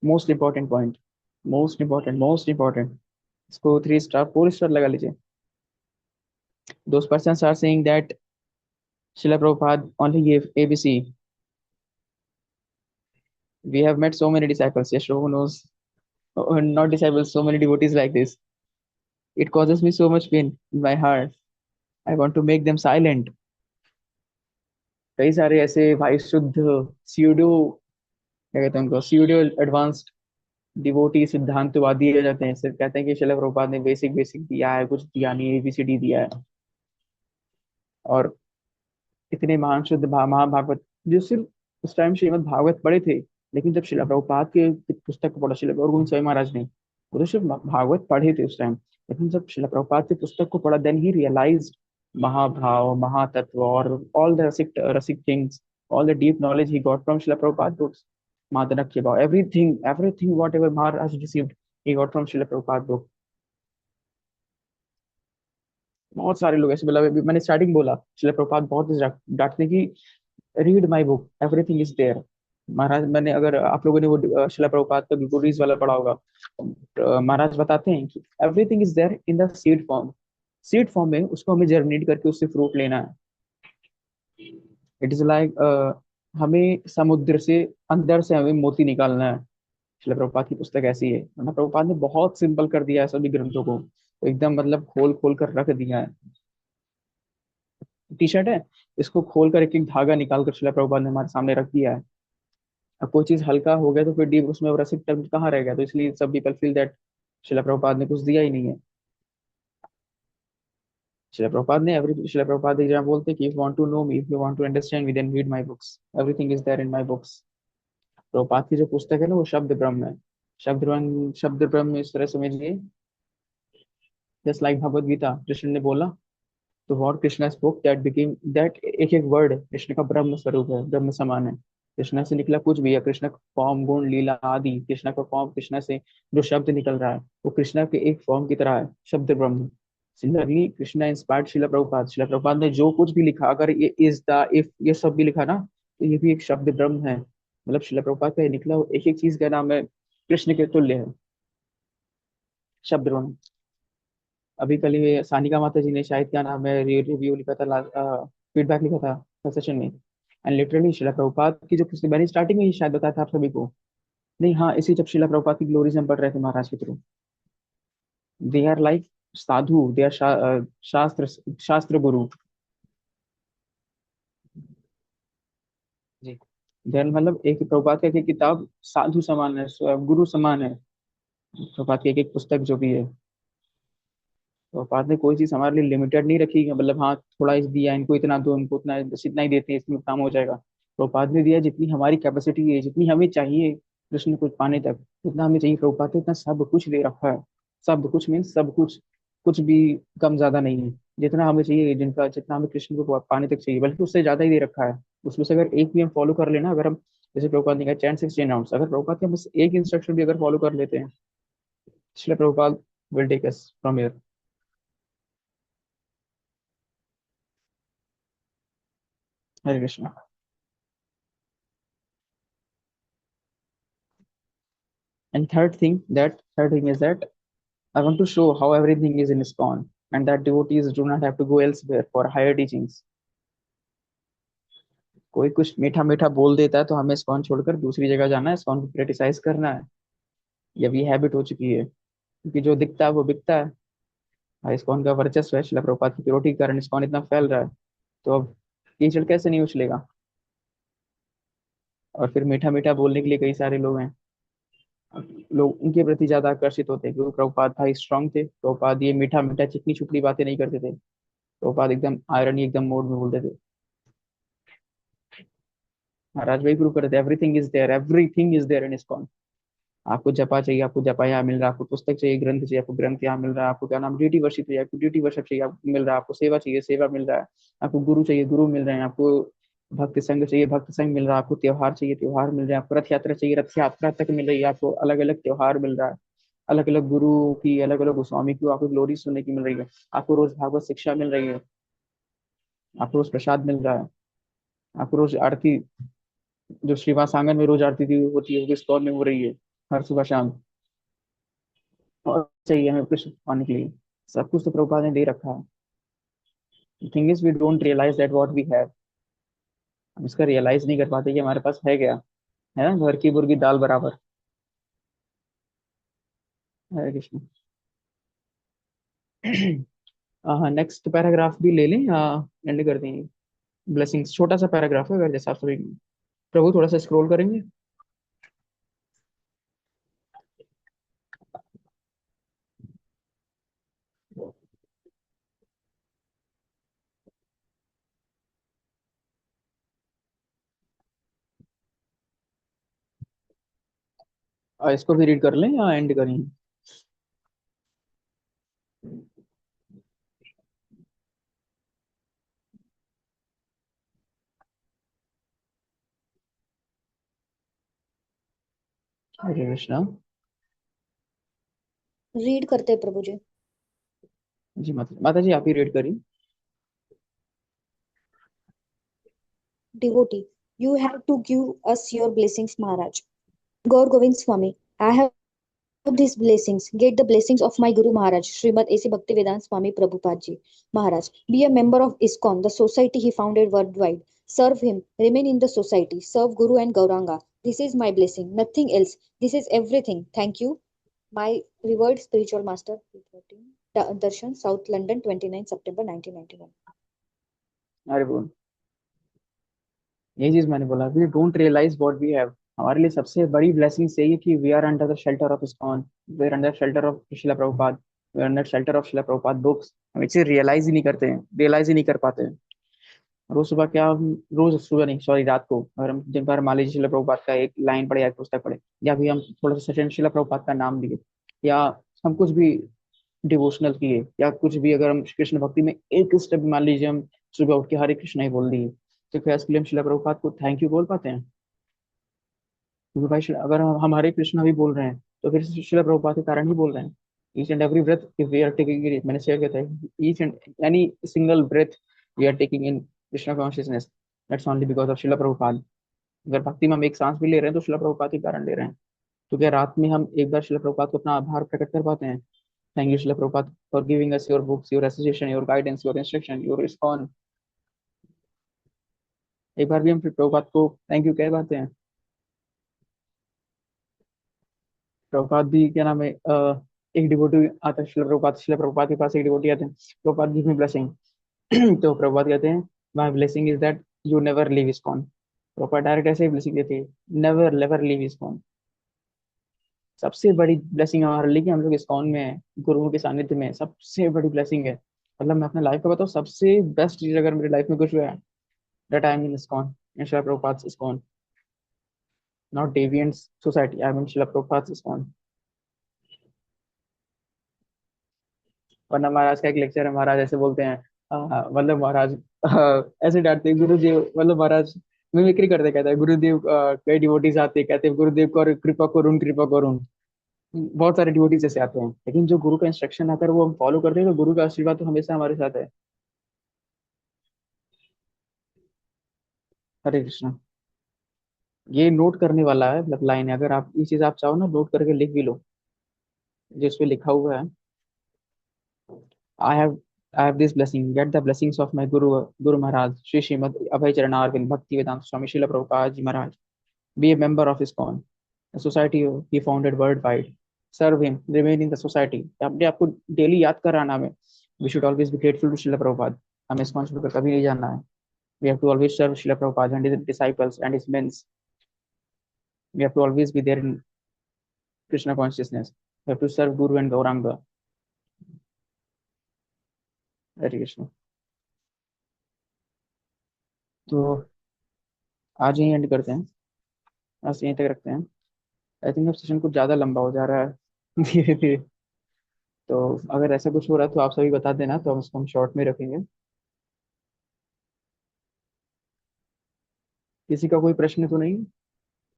Most important point, most important, most important. इसको 3 स्टार 4 स्टार लगा लीजिए। Those persons are saying that Srila Prabhupada only gave ABC. We have met so many disciples. Yes, who knows? Not disciples, so many devotees like this. It causes me so much pain in my heart. I want to make them silent. कई सारे ऐसे भाई शुद्ध pseudo, क्या कहते हैं उनको, pseudo advanced devotee सिद्धांतवादी आ जाते हैं, सिर्फ कहते हैं कि श्रील प्रभुपाद ने बेसिक बेसिक दिया है, कुछ दिया नहीं, एबीसीडी दिया है। और इतने महान शुद्ध महाभागवत जो सिर्फ उस टाइम श्रीमद् भागवत पढ़े थे, लेकिन जब श्रील प्रभुपाद के पुस्तक को पढ़ा श्रील गौर गोविंद स्वामी महाराज ने, वो तो सिर्फ भागवत पढ़े थे उस टाइम, लेकिन जब श्रील प्रभुपाद की पुस्तक को पढ़ा, देन ही रियलाइज्ड महाभाव, महातत्व और all the rasik rasik things, all the deep knowledge he got from Srila Prabhupada books. मादनक के भाव, everything everything whatever Maharaj received, he got from Srila Prabhupada book. बहुत सारे लोग ऐसे, मतलब अभी मैंने स्टार्टिंग बोला, श्रील प्रभुपाद बहुत डांटते कि read my book, everything is there. Maharaj, मैंने, अगर आप लोगों ने वो शिला प्रभुपाद का गुरुज वाला पढ़ा होगा, महाराज बताते हैं कि everything is there in the seed form. Seed form में उसको हमें जर्मिनेट करके उससे फ्रूट लेना है। इट इज लाइक हमें समुद्र से, अंदर से हमें मोती निकालना है। शिला प्रभुपाद की पुस्तक ऐसी है, वरना प्रभुपाद ने बहुत सिंपल कर दिया है सभी ग्रंथों को, तो एकदम मतलब खोल खोल कर रख दिया है। टी शर्ट है, इसको खोल कर एक एक धागा निकाल कर शिला प्रभुपाद ने हमारे सामने रख दिया है। अब कोई चीज हल्का हो गया तो फिर डीप उसमें रसिक टर्म कहाँ रह गया? तो इसलिए सब पीपल फील दैट शिला प्रभुपाद ने कुछ दिया ही नहीं है। शिला प्रभुपाद ने एवरी शिला प्रभुपाद एक जगह बोलते हैं कि if want to know me, if you want to understand me, then read my books, everything is there in my books. Prabhupada की जो पुस्तक है ना, वो शब्द ब्रह्म है। शब्द ब्रह्म, शब्द ब्रह्म इस तरह समझिए, जस्ट लाइक भगवद गीता, कृष्ण ने बोला तो what Krishna spoke that became that, एक एक वर्ड कृष्ण का ब्रह्म स्वरूप है, ब्रह्म समान है। कृष्णा से निकला कुछ भी है, कृष्ण का फॉर्म, गुण, लीला आदि, कृष्णा का फॉर्म, कृष्णा से जो शब्द निकल रहा है वो कृष्णा के एक फॉर्म की तरह है, शब्द ब्रह्म। सिमिलरली कृष्णा इंस्पायर्ड शिला प्रभुपाद। शिला प्रभुपाद ने जो कुछ भी लिखा, अगर ये इज द इफ ये सब भी लिखा ना, तो ये भी एक शब्द ब्रह्म है। मतलब शिला प्रभुपाद का ये निकला एक एक चीज का नाम है, कृष्ण के तुल्य है, शब्द ब्रह्म। अभी कल ही सानिका माता जी ने शायद, क्या नाम है, रिव्यू लिखा था, फीडबैक लिखा था सेशन में, एंड लिटरली शिला प्रभुपाद की जो पुस्तक, मैंने स्टार्टिंग में ही शायद बताया था आप सभी को, नहीं हाँ, इसी जब शिला प्रभुपाद की ग्लोरीज हम पढ़ रहे थे महाराज के through, they are like sadhu, they are shastra, shastra Guru ji. Then मतलब एक प्रभुपाद का एक एक किताब साधु समान है, गुरु समान है। प्रभुपाद की एक एक पुस्तक जो भी है, प्रभुपाद ने कोई चीज हमारे लिए लिमिटेड नहीं रखी है, मतलब हाँ थोड़ा इस दिया, इनको इतना दो, इनको उतना, बस इतना ही देते हैं, इसमें काम हो जाएगा। प्रभुपाद ने दिया जितनी हमारी कैपेसिटी है, जितनी हमें चाहिए कृष्ण को पाने तक, जितना हमें चाहिए प्रभुपाद ने उतना सब कुछ दे रखा है। सब कुछ मीन्स सब कुछ, कुछ भी कम ज्यादा नहीं है। जितना हमें चाहिए, जिनका जितना हमें कृष्ण को पाने तक चाहिए, बल्कि उससे ज्यादा ही दे रखा है। उसमें से अगर एक भी हम फॉलो कर लेना, अगर हम, जैसे प्रभुपाद ने कहा चैन 16 आउंस, अगर प्रभुपाद के बस एक इंस्ट्रक्शन भी अगर फॉलो कर लेते हैं, इसलिए Prabhupada will take us from here. Hare Krishna. And third thing is that I want to show how everything is in ISKCON and that devotees do not have to go elsewhere for higher teachings. कोई कुछ मीठा मीठा बोल देता है तो हमें ISKCON छोड़कर दूसरी जगह जाना है, ISKCON को क्रिटिसाइज करना है। ये भी हैबिट हो चुकी है, क्योंकि जो दिखता है वो बिकता है। इस्कॉन का वर्चस्व है, शिला प्रभुपाद की प्योरिटी के कारण इस्कॉन इतना फैल रहा है। तो अब कीचड़ कैसे नहीं उछलेगा। और फिर मीठा मीठा बोलने के लिए कई सारे लोग हैं, लोग उनके प्रति ज्यादा आकर्षित होते हैं क्योंकि प्रभुपाद भाई स्ट्रांग थे। प्रभुपाद ये मीठा मीठा चिकनी चुपड़ी बातें नहीं करते थे। प्रभुपाद एकदम आयरनी एकदम मोड में बोलते थे। महाराज भाई प्रूव करते, everything is there in ISKCON. आपको जपा चाहिए, आपको जपा यहाँ मिल रहा है। आपको पुस्तक चाहिए, ग्रंथ चाहिए, आपको ग्रंथ यहाँ मिल रहा है। आपको क्या नाम ड्यूटी वर्शिप चाहिए, आपको ड्यूटी वर्शिप चाहिए, आपको मिल रहा है। आपको सेवा चाहिए, सेवा मिल रहा है। आपको गुरु चाहिए, गुरु मिल रहे हैं। आपको भक्त संघ चाहिए, भक्त संघ मिल रहा है। आपको त्योहार चाहिए, त्योहार मिल रहे हैं। आपको रथ यात्रा चाहिए, रथ यात्रा तक मिल रही है। आपको अलग अलग त्योहार मिल रहा है, अलग अलग गुरु की, अलग अलग गोस्वामी की आपको ग्लोरी सुनने की मिल रही है। आपको रोज भागवत शिक्षा मिल रही है। आपको रोज प्रसाद मिल रहा है। आपको रोज आरती, जो श्रीवास आंगन में रोज आरती थी होती है, वो इस्कॉन में हो रही है हर सुबह शाम। और चाहिए हमें कृष्ण पाने के लिए, सब कुछ तो प्रभुपाद ने दे रखा है। Thing is we don't realise that what we have. हम इसका रियलाइज नहीं कर पाते कि हमारे पास है क्या। है ना, घर की मुर्गी दाल बराबर। हरे कृष्ण। हाँ, नेक्स्ट पैराग्राफ भी ले लें, एंड कर देंगे। ब्लेसिंग्स छोटा सा पैराग्राफ है, अगर जैसा आप सभी प्रभु थोड़ा सा स्क्रॉल करेंगे। इसको भी रीड कर लें या एंड करें। हरे कृष्णा। रीड करते हैं प्रभु जी। जी माता, माता जी आप ही रीड करिए। Devotee, you have to give us your blessings, Maharaj. Gaur Govind Swami, I have these blessings. Get the blessings of my Guru Maharaj, Srimad A.C. Bhaktivedanta Swami Prabhupada Ji. Maharaj, be a member of ISKCON, the society he founded worldwide. Serve him, remain in the society, serve Guru and Gauranga. This is my blessing, nothing else. This is everything. Thank you. My revered spiritual master, Darshan, South London, 29 September 1991. अरे बोल, यही चीज मैंने बोला, we don't realise what we have. हमारे लिए सबसे बड़ी ब्लेसिंग यही है कि we are under the shelter of ISKCON, we are under shelter of Srila Prabhupada, we are under shelter of Srila Prabhupada books. हम इसे रियलाइज ही नहीं करते हैं, रियलाइज ही नहीं कर पाते हैं। रोज सुबह क्या हम, रोज सुबह नहीं सॉरी रात को, अगर हम दिन भर मान लीजिए शिला प्रभुपाद का एक लाइन पढ़े या एक पुस्तक पढ़े, या भी हम थोड़ा सा सचिन शिला प्रभुपाद का नाम लिए, या हम कुछ भी डिवोशनल किए, या कुछ भी अगर हम कृष्ण भक्ति में एक स्टेप मान लीजिए, हम सुबह उठ के हरे कृष्ण ही बोल दिए, तो क्या इसके लिए हम शिला प्रभुपाद को थैंक यू बोल पाते हैं? क्योंकि भाई अगर हम हरे कृष्णा भी बोल रहे हैं तो फिर शिला प्रभुपाद के कारण ही बोल रहे हैं। Each and every breath we are taking, मैंने शेयर किया था, each and any single breath we are taking in Krishna consciousness, that's only because of Srila Prabhupada. अगर भक्ति में हम एक सांस भी ले रहे हैं तो शिला प्रभुपाद के कारण ले रहे हैं। तो क्या रात में हम एक बार शिला प्रभुपाद को अपना आभार प्रकट कर पाते हैं? Thank you Shila Prabhupada for giving us your books, your association, your guidance, your instruction, your response. एक बार भी हम फिर प्रभुपाद को थैंक यू कह पाते हैं? प्रभुपाद भी क्या नाम है, एक डिवोटी आता है शिला प्रभुपाद के पास एक डिवोटी आते हैं, प्रभुपाद गिव मी ब्लेसिंग। तो प्रभुपाद कहते हैं my blessing is that you never leave ISKCON. Prabhupada direct ऐसे ही ब्लेसिंग देते हैं, नेवर नेवर लीव इस्कॉन। सबसे बड़ी ब्लेसिंग हमारे लिए कि हम लोग इस्कॉन में हैं, गुरुओं के सानिध्य में हैं, सबसे बड़ी ब्लेसिंग है। मतलब मैं अपने लाइफ का बताऊँ, सबसे बेस्ट चीज अगर मेरी लाइफ में कुछ हुआ है, that I am in ISKCON, in Srila Prabhupada ISKCON, not deviants society, I am in Srila Prabhupada ISKCON. वरना महाराज का एक लेक्चर है, महाराज ऐसे बोलते हैं, मतलब महाराज ऐसे डांटते हैं गुरुदेव, मतलब महाराज मिमिक्री करते, कहते हैं गुरुदेव, कई डिवोटीज आते हैं, कहते हैं गुरुदेव को कृपा करुण कृपा करुण। बहुत सारे डिवोटीज ऐसे आते हैं, लेकिन जो गुरु का इंस्ट्रक्शन आकर वो हम फॉलो करते हैं तो गुरु का आशीर्वाद तो हमेशा हमारे साथ है। हरे कृष्णा। ये नोट करने वाला है, मतलब लाइन है, अगर आप ये चीज आप चाहो ना नोट करके लिख भी लो, जिसपे लिखा हुआ है, I have I have this blessing. Get the blessings of my Guru Maharaj, Sri Srimad Abhay Charanarvind Bhakti Vedanta Swami Srila Prabhupada Ji Maharaj. Be a member of ISKCON, a society he founded worldwide. Serve him, remain in the society. अपने आपको daily याद कराना है, we should always be grateful to Srila Prabhupada, हमें इसको छोड़कर कभी नहीं जानना है। We have to always serve Srila Prabhupada and his disciples and his men's, we have to always be there in Krishna consciousness, we have to serve guru and Gaurang. हरे कृष्ण। तो आज यही एंड करते हैं, आज यहीं तक रखते हैं। आई थिंक अब सेशन कुछ ज़्यादा लंबा हो जा रहा है धीरे धीरे। तो अगर ऐसा कुछ हो रहा है तो आप सभी बता देना, तो हम इसको हम शॉर्ट में रखेंगे। किसी का कोई प्रश्न तो नहीं?